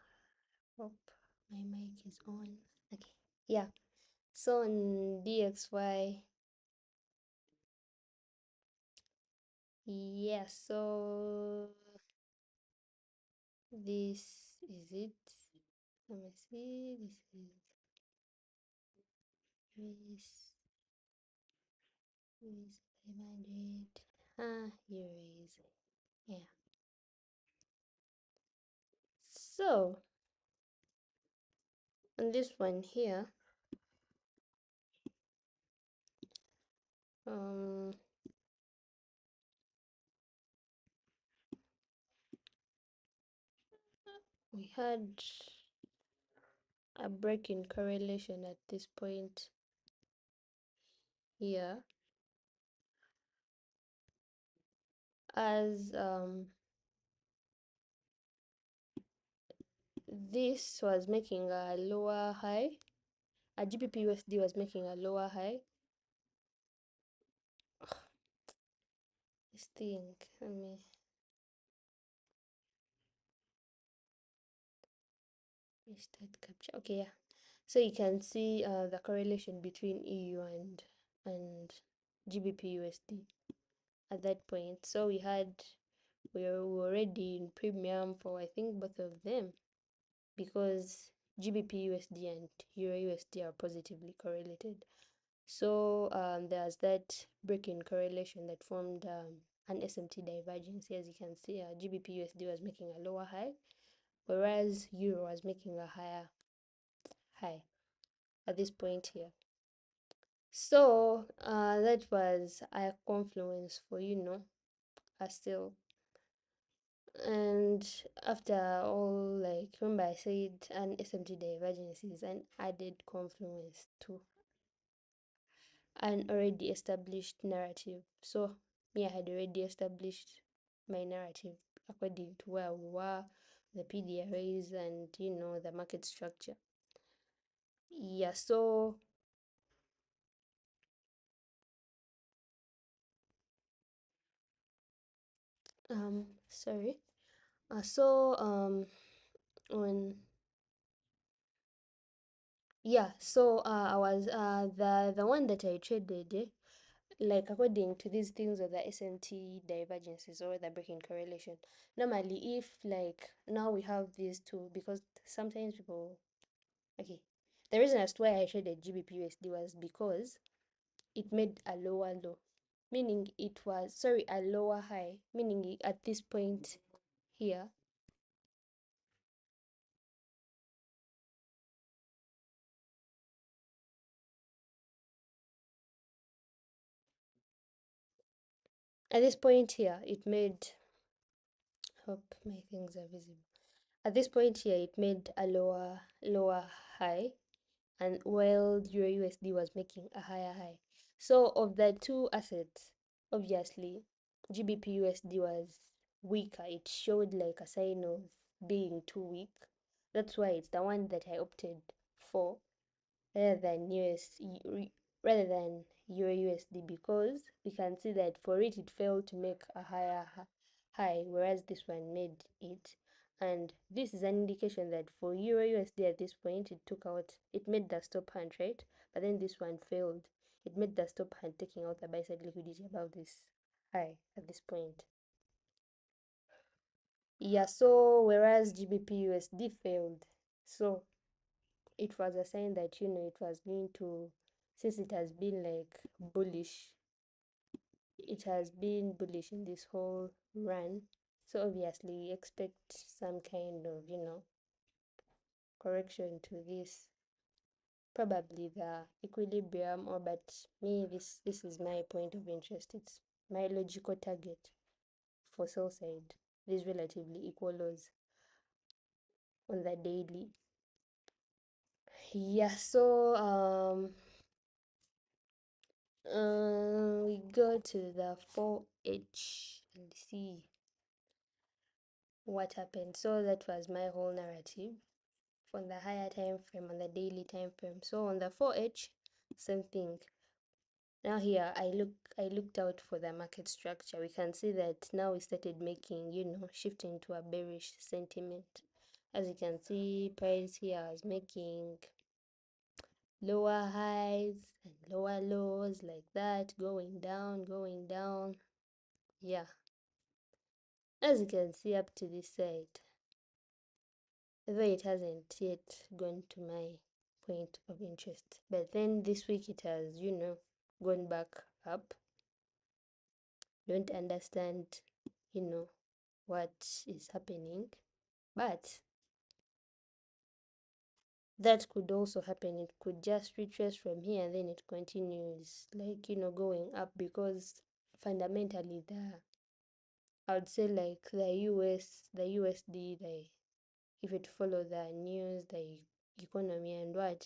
hope my mic is on. Okay, yeah. So on DXY, yeah. So this is it. Let me see. This is 500. Here is, yeah. So on this one here, um, we had a break in correlation at this point here, as this was making a lower high, a GBPUSD was making a lower high. This thing, let me restart capture. Okay, yeah. So you can see the correlation between EU and GBPUSD at that point. So we were already in premium for, I think, both of them, because GBPUSD and EURUSD are positively correlated. So there's that break in correlation that formed an SMT divergence. As you can see, GBPUSD was making a lower high, whereas Euro was making a higher high at this point here. So that was a confluence for, still. And after all, like, remember I said an SMT divergence is an added confluence to an already established narrative. So me, I had already established my narrative according to where we were, the PDRAs, and the market structure. Yeah, so sorry. When yeah, so I was the one that I traded, like, according to these things of the SMT divergences or the breaking correlation. Normally, if, like, now we have these two, because sometimes people, okay, the reason as to why I traded GBPUSD was because it made a lower low, meaning it was, sorry, a lower high, meaning at this point here, it made, hope my things are visible. At this point here, it made a lower high, and while Euro USD was making a higher high. So of the two assets, obviously GBP USD was weaker. It showed like a sign of being too weak. That's why it's the one that I opted for rather than rather than Euro USD, because we can see that for it failed to make a higher high, whereas this one made it. And this is an indication that for Euro USD at this point, it made the stop hand, right? But then this one failed. It made the stop hand, taking out the buy side liquidity above this high at this point. Yeah, so whereas GBP USD failed, so it was a sign that it was going to, since it has been like bullish, it has been bullish in this whole run, so obviously expect some kind of correction to this, probably the equilibrium, or, but me, this is my point of interest. It's my logical target for sell side, these relatively equal lows on the daily. Yeah, so We go to the 4H and see what happened. So that was my whole narrative from the higher time frame and the daily time frame. So on the 4H, same thing. Now here I looked out for the market structure. We can see that now we started making, shifting to a bearish sentiment. As you can see, price here was making lower highs and lower lows like that, going down, going down. Yeah, as you can see up to this side, though it hasn't yet gone to my point of interest, but then this week it has, gone back up. Don't understand, what is happening, but that could also happen. It could just retrace from here and then it continues, like, going up, because fundamentally I would say, like, the USD, like, if it follow the news, the economy and what,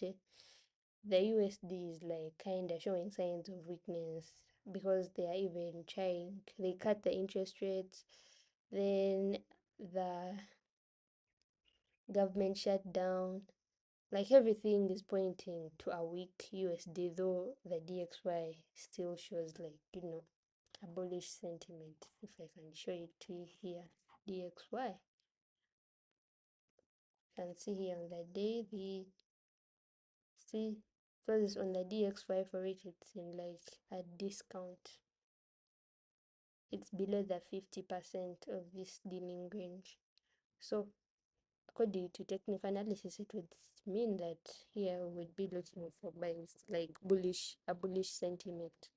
the USD is like kind of showing signs of weakness, because they are even trying, they cut the interest rates, then the government shut down, like everything is pointing to a weak USD, though the DXY still shows, like, a bullish sentiment. If I can show it to you here, DXY, you can see here on the day, see, because on the DXY for it, it's in like a discount. It's below the 50% of this dealing range. So according to technical analysis, it would mean that here we would be looking for buys, like a bullish sentiment.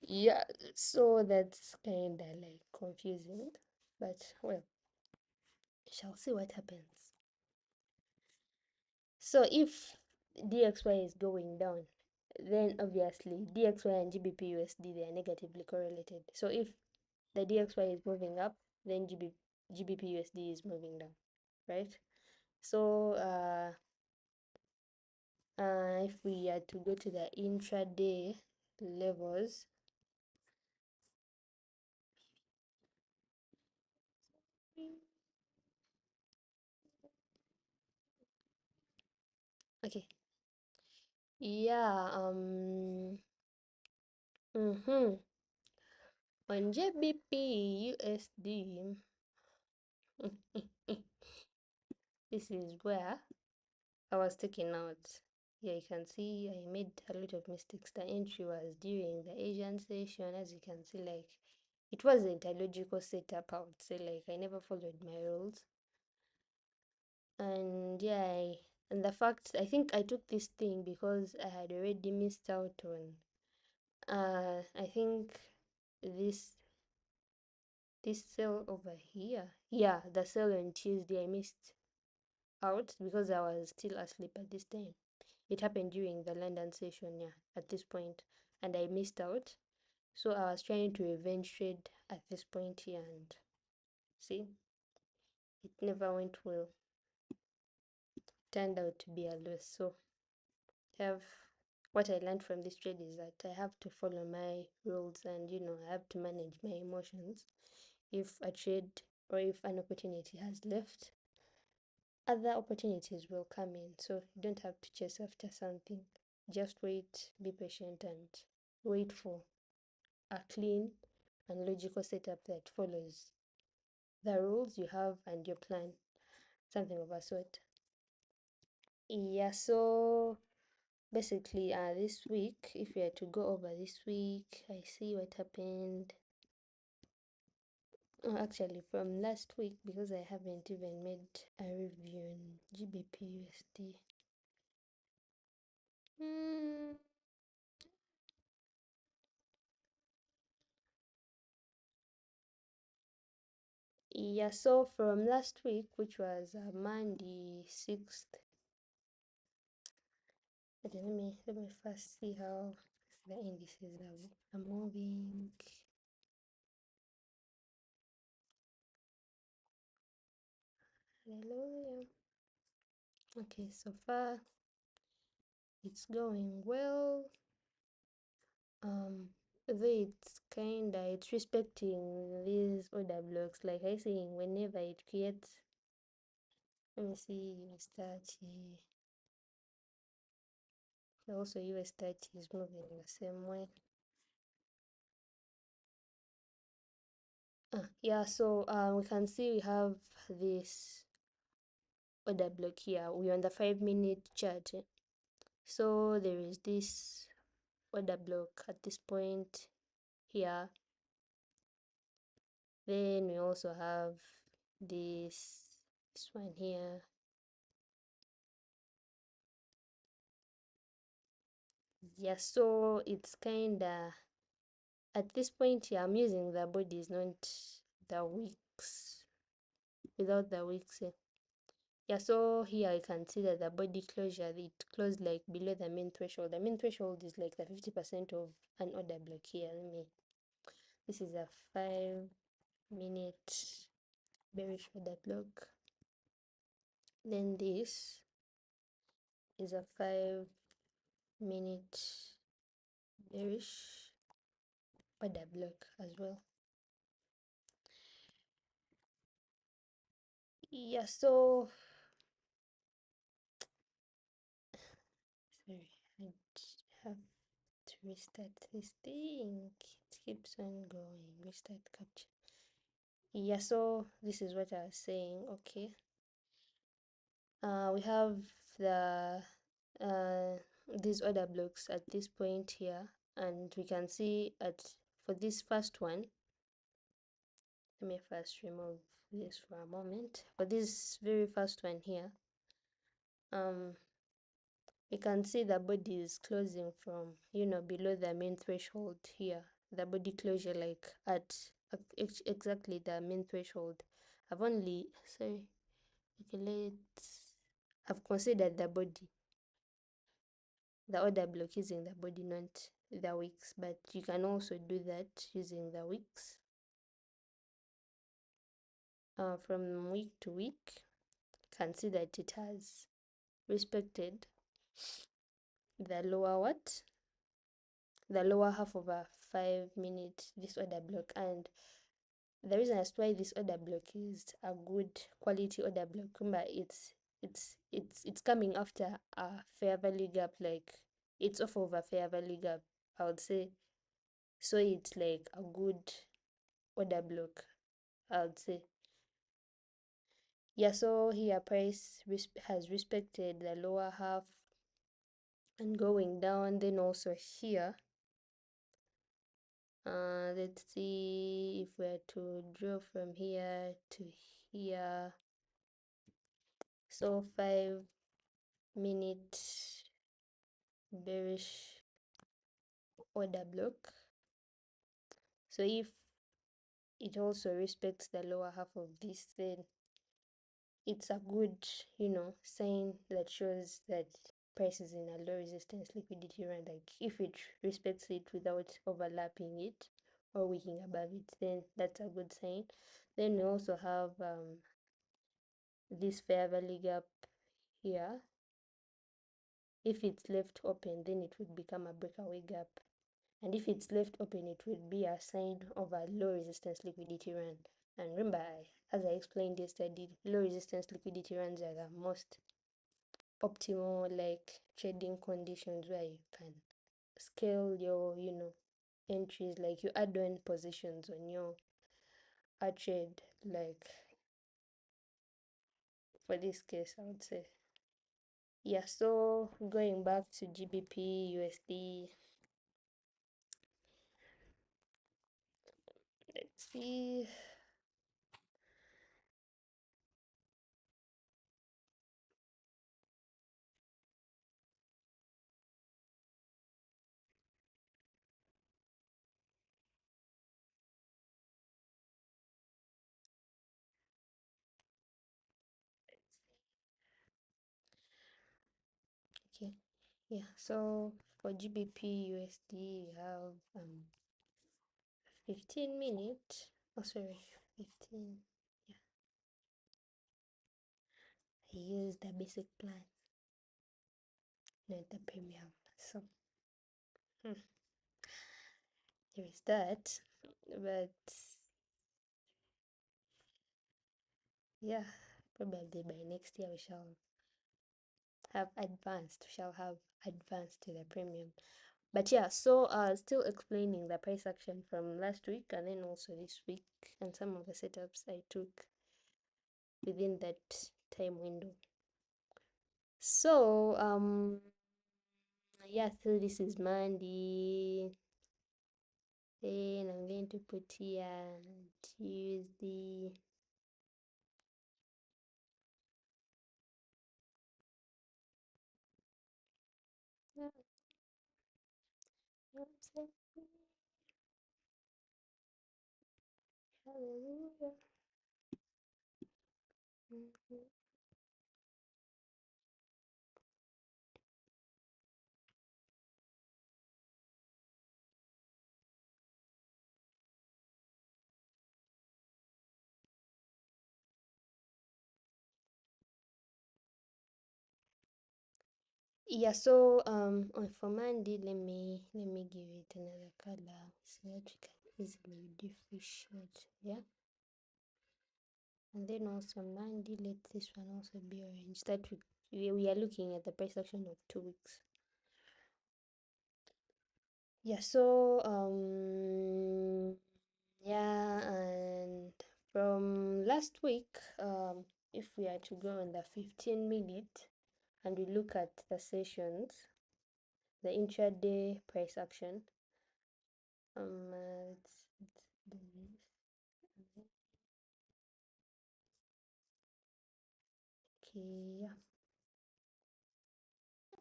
Yeah, so that's kind of like confusing, but well, shall see what happens. So if DXY is going down, then obviously DXY and GBPUSD, they are negatively correlated. So if the DXY is moving up, then GBPUSD is moving down, right? So if we are to go to the intraday levels, okay, yeah, on GBPUSD, this is where I was taken out. Yeah, you can see I made a lot of mistakes. The entry was during the Asian session. As you can see, like, it wasn't a logical setup, I would say. Like, I never followed my rules. And yeah, and the fact, I think I took this thing because I had already missed out on, I think this this sale over here. Yeah, the sale on Tuesday, I missed out because I was still asleep at this time. It happened during the London session, yeah, at this point, and I missed out. So I was trying to revenge trade at this point here, and see, it never went well. Turned out to be a loss. So have what I learned from this trade is that I have to follow my rules, and I have to manage my emotions. If a trade or if an opportunity has left, other opportunities will come in. So you don't have to chase after something. Just wait, be patient, and wait for a clean and logical setup that follows the rules you have and your plan, something of a sort. Yeah, so basically, this week, if we are to go over this week, I see what happened. Oh, actually, from last week, because I haven't even made a review on GBPUSD. Yeah, so from last week, which was Monday 6th, okay, let me first see how the indices are moving. Hallelujah. Okay, so far it's going well. It's respecting these order blocks, like I saying, whenever it creates, let me see, US30, also US30 is moving in the same way. Yeah, so we can see we have this order block here. We're on the 5-minute chart. So there is this order block at this point here. Then we also have this one here. Yeah, so it's kinda at this point here I'm using the bodies, not the wicks, without the wicks. Yeah, so here I can see that the body closure, it closed like below the main threshold. The main threshold is like the 50% of an order block here. This is a 5-minute bearish order block. Then this is a 5-minute bearish order block as well. Yeah, so sorry, I have to restart this thing. It keeps on going. Restart capture. Yeah, so this is what I was saying. Okay, we have the these order blocks at this point here, and we can see for this first one. Let me first remove this for a moment. For this very first one here, you can see the body is closing from, below the main threshold here. The body closure like at exactly the main threshold. Sorry, okay, I've considered the body. The order block using the body, not the wicks, but you can also do that using the wicks. From week to week, can see that it has respected the lower half of a 5-minute this order block. And the reason as to why this order block is a good quality order block, remember, it's coming after a fair value gap, like it's off of a fair value gap, I would say. So it's like a good order block, I would say. Yeah, so here price has respected the lower half and going down. Then also here, let's see if we're to draw from here to here. So 5-minute bearish order block. So if it also respects the lower half of this, then it's a good, sign that shows that price is in a low resistance liquidity run. Like if it respects it without overlapping it or wicking above it, then that's a good sign. Then we also have this fair value gap here. If it's left open, then it would become a breakaway gap. And if it's left open, it would be a sign of a low resistance liquidity run. And remember, as I explained yesterday, low resistance liquidity runs are the most optimal like trading conditions where you can scale your, entries, like you add on positions on your trade, like for this case, I would say. Yeah, so going back to GBPUSD, let's see. Okay, yeah, so for GBPUSD we have 15-minute, oh sorry, 15, yeah, I use the basic plan, not the premium. So there is that, but yeah, probably by next year we shall have advanced to the premium. But yeah, so still explaining the price action from last week and then also this week and some of the setups I took within that time window. So yeah, so this is Monday. Then I'm going to put here Tuesday. Hallelujah. Yeah, so for Monday, let me give it another color so that we can easily differentiate. Yeah, and then also Monday, let this one also be orange. That we are looking at the price action of 2 weeks. Yeah, so yeah, and from last week, if we are to go on the 15-minute and we look at the sessions, the intraday price action, let's do this. Okay, yeah.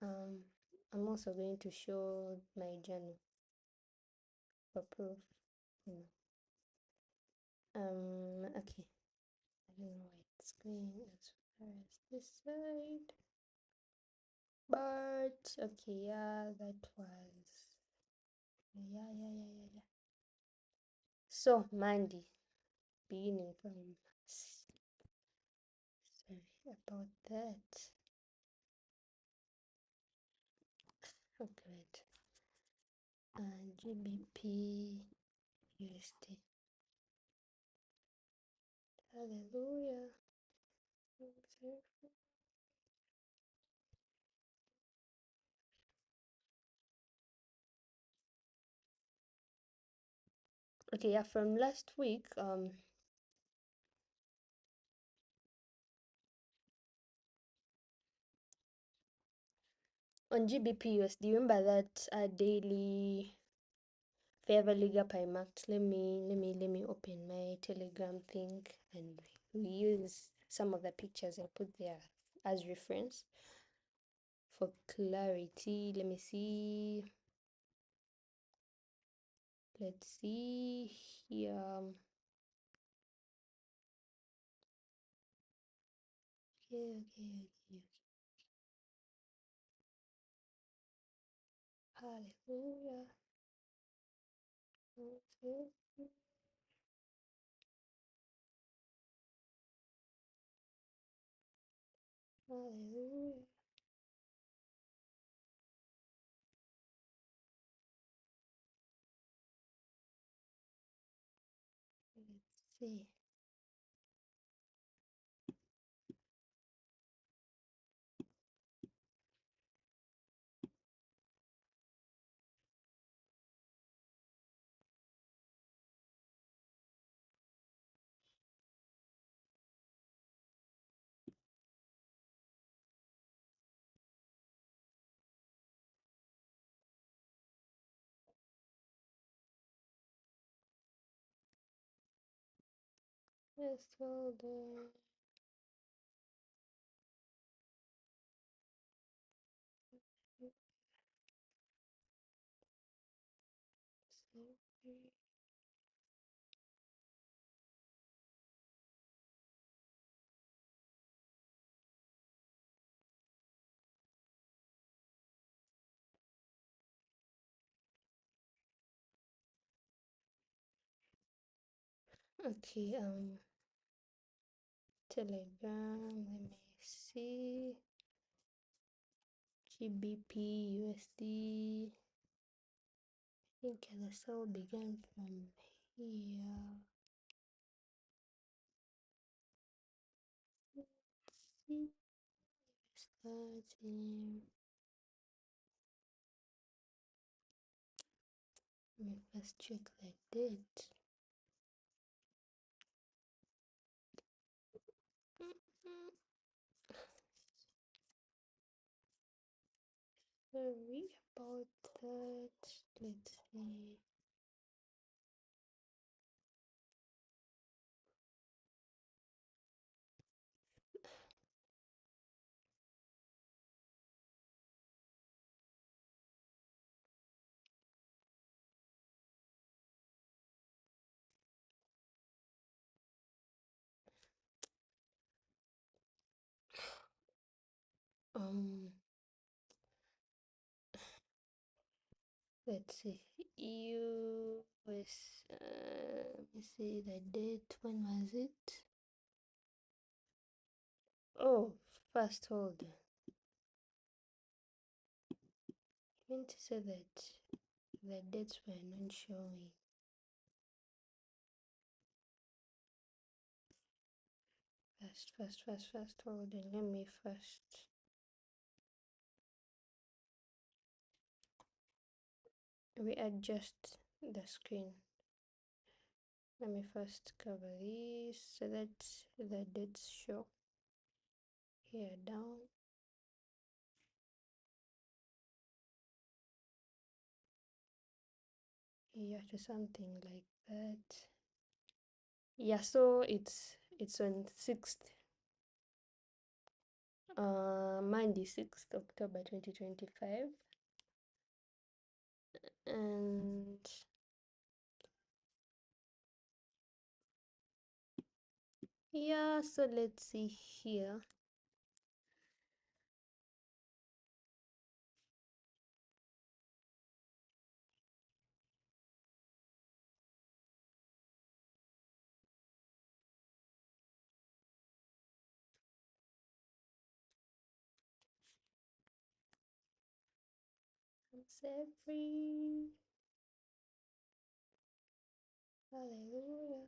I'm also going to show my journal for proof. Okay. I don't know why it's going as far as this side. But okay, yeah, that was yeah. So Monday, beginning from sorry about that. Oh great. And GBP USD. Hallelujah. Okay, yeah, from last week, on GBPUSD, remember that daily favor Liga Pi marked. Let me open my Telegram thing and we use some of the pictures I put there as reference for clarity. Let me see. Let's see here. Okay. Hallelujah. Okay. Hallelujah. Let's see. Let's hold on. Okay, Telegram, let me see. GBP USD think the cell began from here. Starting. Let me first check the date. Sorry about that. Let's see. Let's see. Let me see the date. When was it? Oh, first hold. I meant to say that the dates were not showing. First hold. Let me first readjust the screen. Let me first cover this so that the dates show here down. Here to something like that. Yeah, so it's on 6th, Monday, 6th October 2025. And yeah, so let's see here. I'm set free. Hallelujah.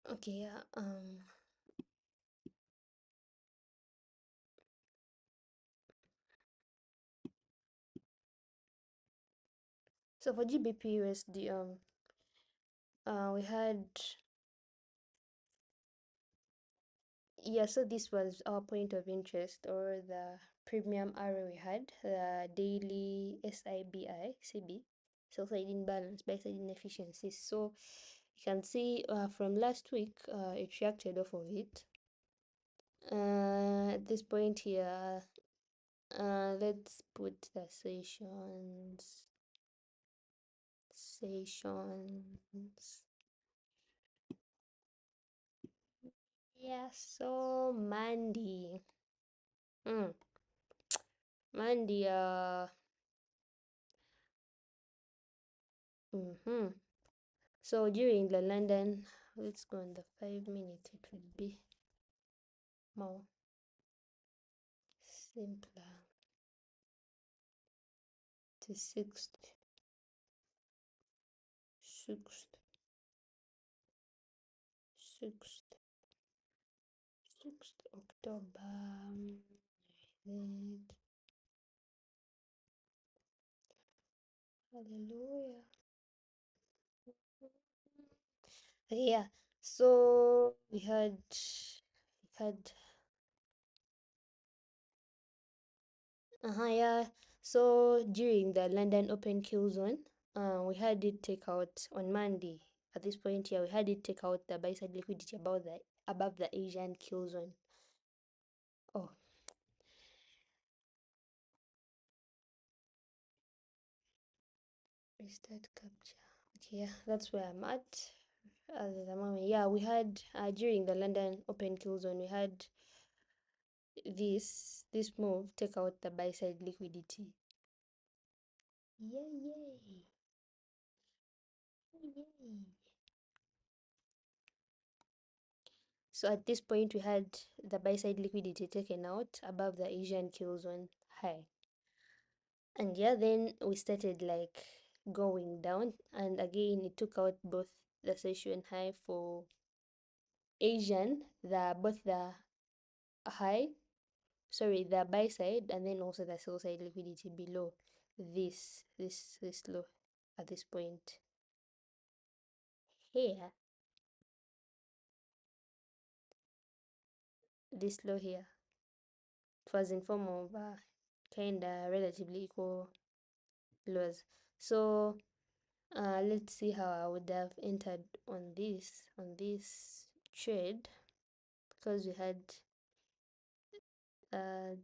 Okay, yeah, so for GBPUSD, we had, yeah, so this was our point of interest, or the premium arrow we had, the daily SIBI, CB, so side imbalance by side inefficiencies. So you can see from last week, it reacted off of it. At this point here, let's put the sessions. Yeah, so Monday. Monday, so during the London, let's go on the 5 minute, it would be more simpler. To 6th October. Hallelujah. Yeah, so we had Yeah. So during the London Open kill zone, we had it take out on Monday. At this point here, we had it take out the buy side liquidity above the Asian kill zone. Oh, restart capture. Okay, yeah, that's where I'm at the moment. Yeah, we had during the London Open kill zone, we had this move take out the buy side liquidity. Yay, yay. Yay. So at this point, we had the buy side liquidity taken out above the Asian kill zone high. And yeah, then we started like going down, and again it took out both the session high for Asian, both the high, sorry, the buy side, and then also the sell side liquidity below this low at this point here, this low here. It was in form of kind of relatively equal lows. So let's see how I would have entered on this trade, because we had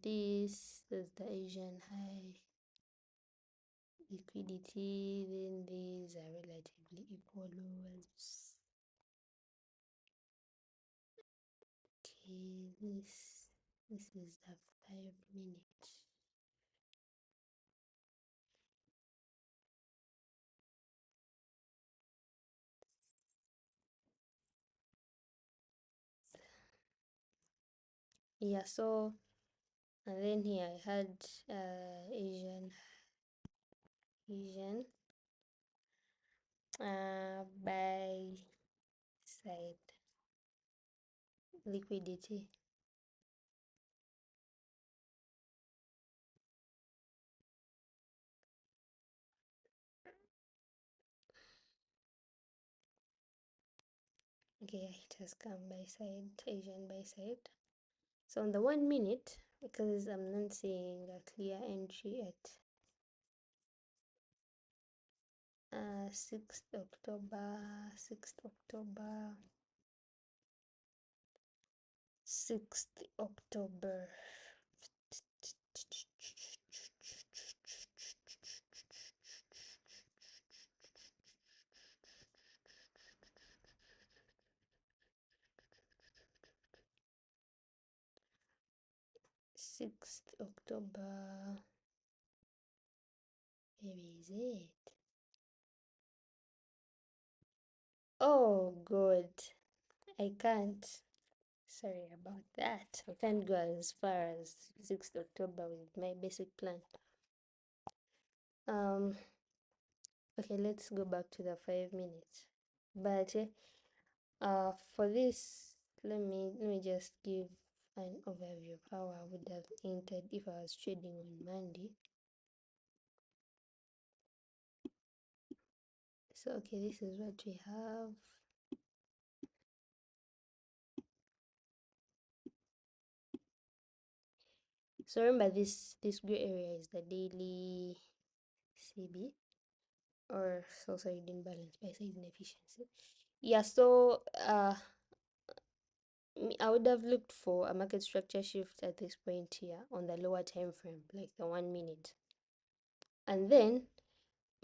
this is the Asian high liquidity, then these are relatively equal lows. Okay, this is the 5 minute. Yeah, so and then here I had Asian buy side liquidity. Okay, it has come by side, Asian buy side. So on the 1 minute, because I'm not seeing a clear entry at 6th October, 6th October, 6th October. 6th October. Where is it? Oh, good. I can't. Sorry about that. I can't go as far as 6th October with my basic plan. Okay, let's go back to the 5 minutes. But for this, let me just give an overview of how I would have entered if I was trading on Monday. So okay, this is what we have. So remember, this gray area is the daily CB, or sell side imbalance, buy side inefficiency. Yeah, so I would have looked for a market structure shift at this point here on the lower time frame, like the 1 minute, and then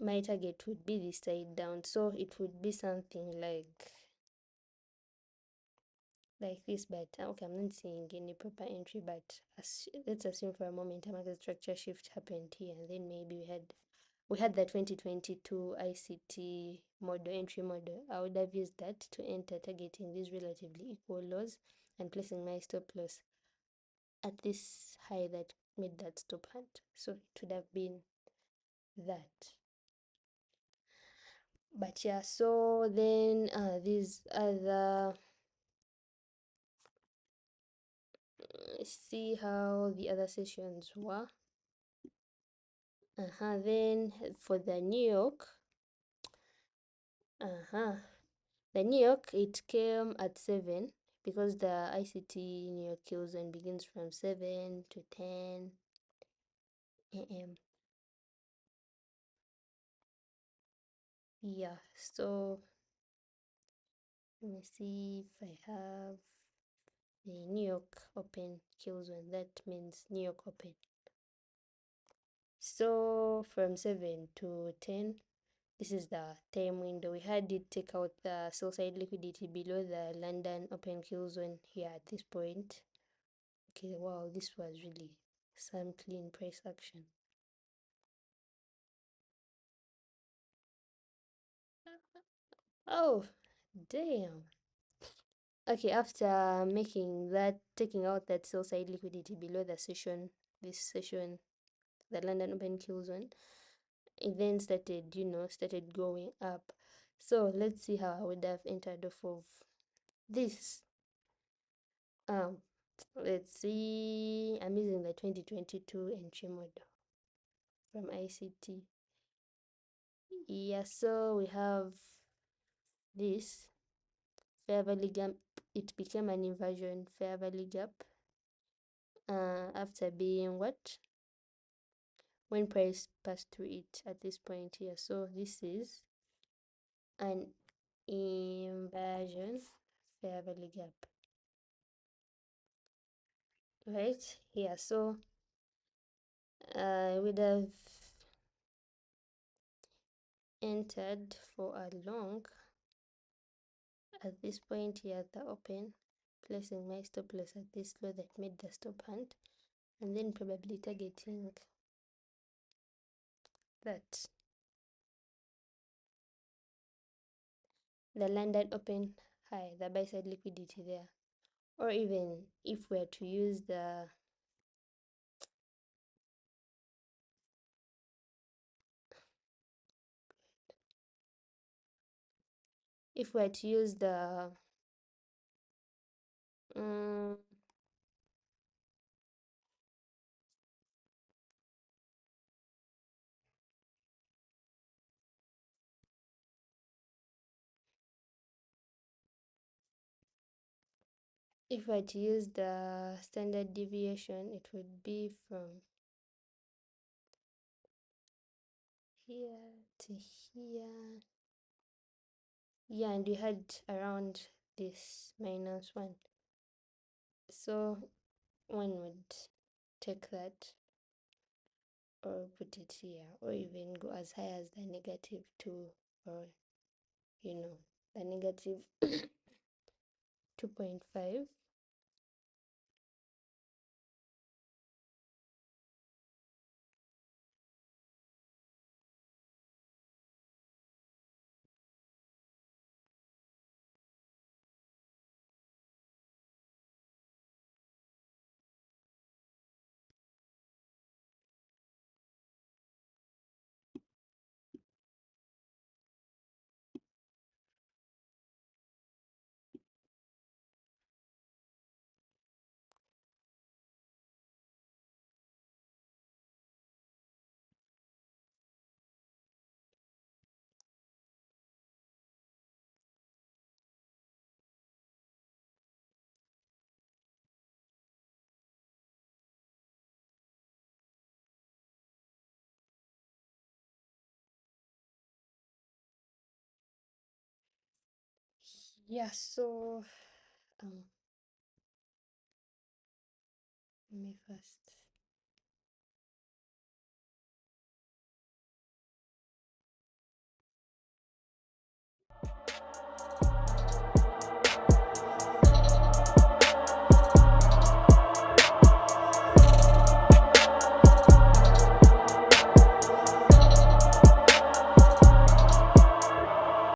my target would be this side down. So it would be something like this, but okay, I'm not seeing any proper entry, but let's assume for a moment a market structure shift happened here, and then maybe we had the 2022 ICT model, entry model. I would have used that to enter, targeting these relatively equal lows and placing my stop loss at this high that made that stop hunt. So it would have been that. But yeah, so then these other, see how the other sessions were. Then for the New York, the New York, it came at 7, because the ICT New York kills and begins from 7 to 10. AM. Yeah, so let me see if I have the New York Open kills when that means New York Open. So from 7 to 10, this is the time window. We had it take out the sell side liquidity below the London Open kill zone here at this point. Okay, wow, this was really some clean price action. Oh, damn. Okay, after making that, taking out that sell side liquidity below the session, this session, the London Open kill zone, it then started, started going up. So let's see how I would have entered off of this. Um, let's see, I'm using the 2022 entry model from ICT. Yeah, so we have this fair value gap. It became an inversion fair value gap after being what? When price passed through it at this point here. So this is an inversion fair value gap. Right here, so I would have entered for a long at this point here at the open, placing my stop loss at this low that made the stop hunt, and then probably targeting that the London Open high, the buy side liquidity there, or even if we're to use the if we're to use the if we're to use the standard deviation, it would be from here to here. Yeah, and we had around this -1. So one would take that or put it here, or even go as high as the -2, or the negative 2.5. Yeah, so let me first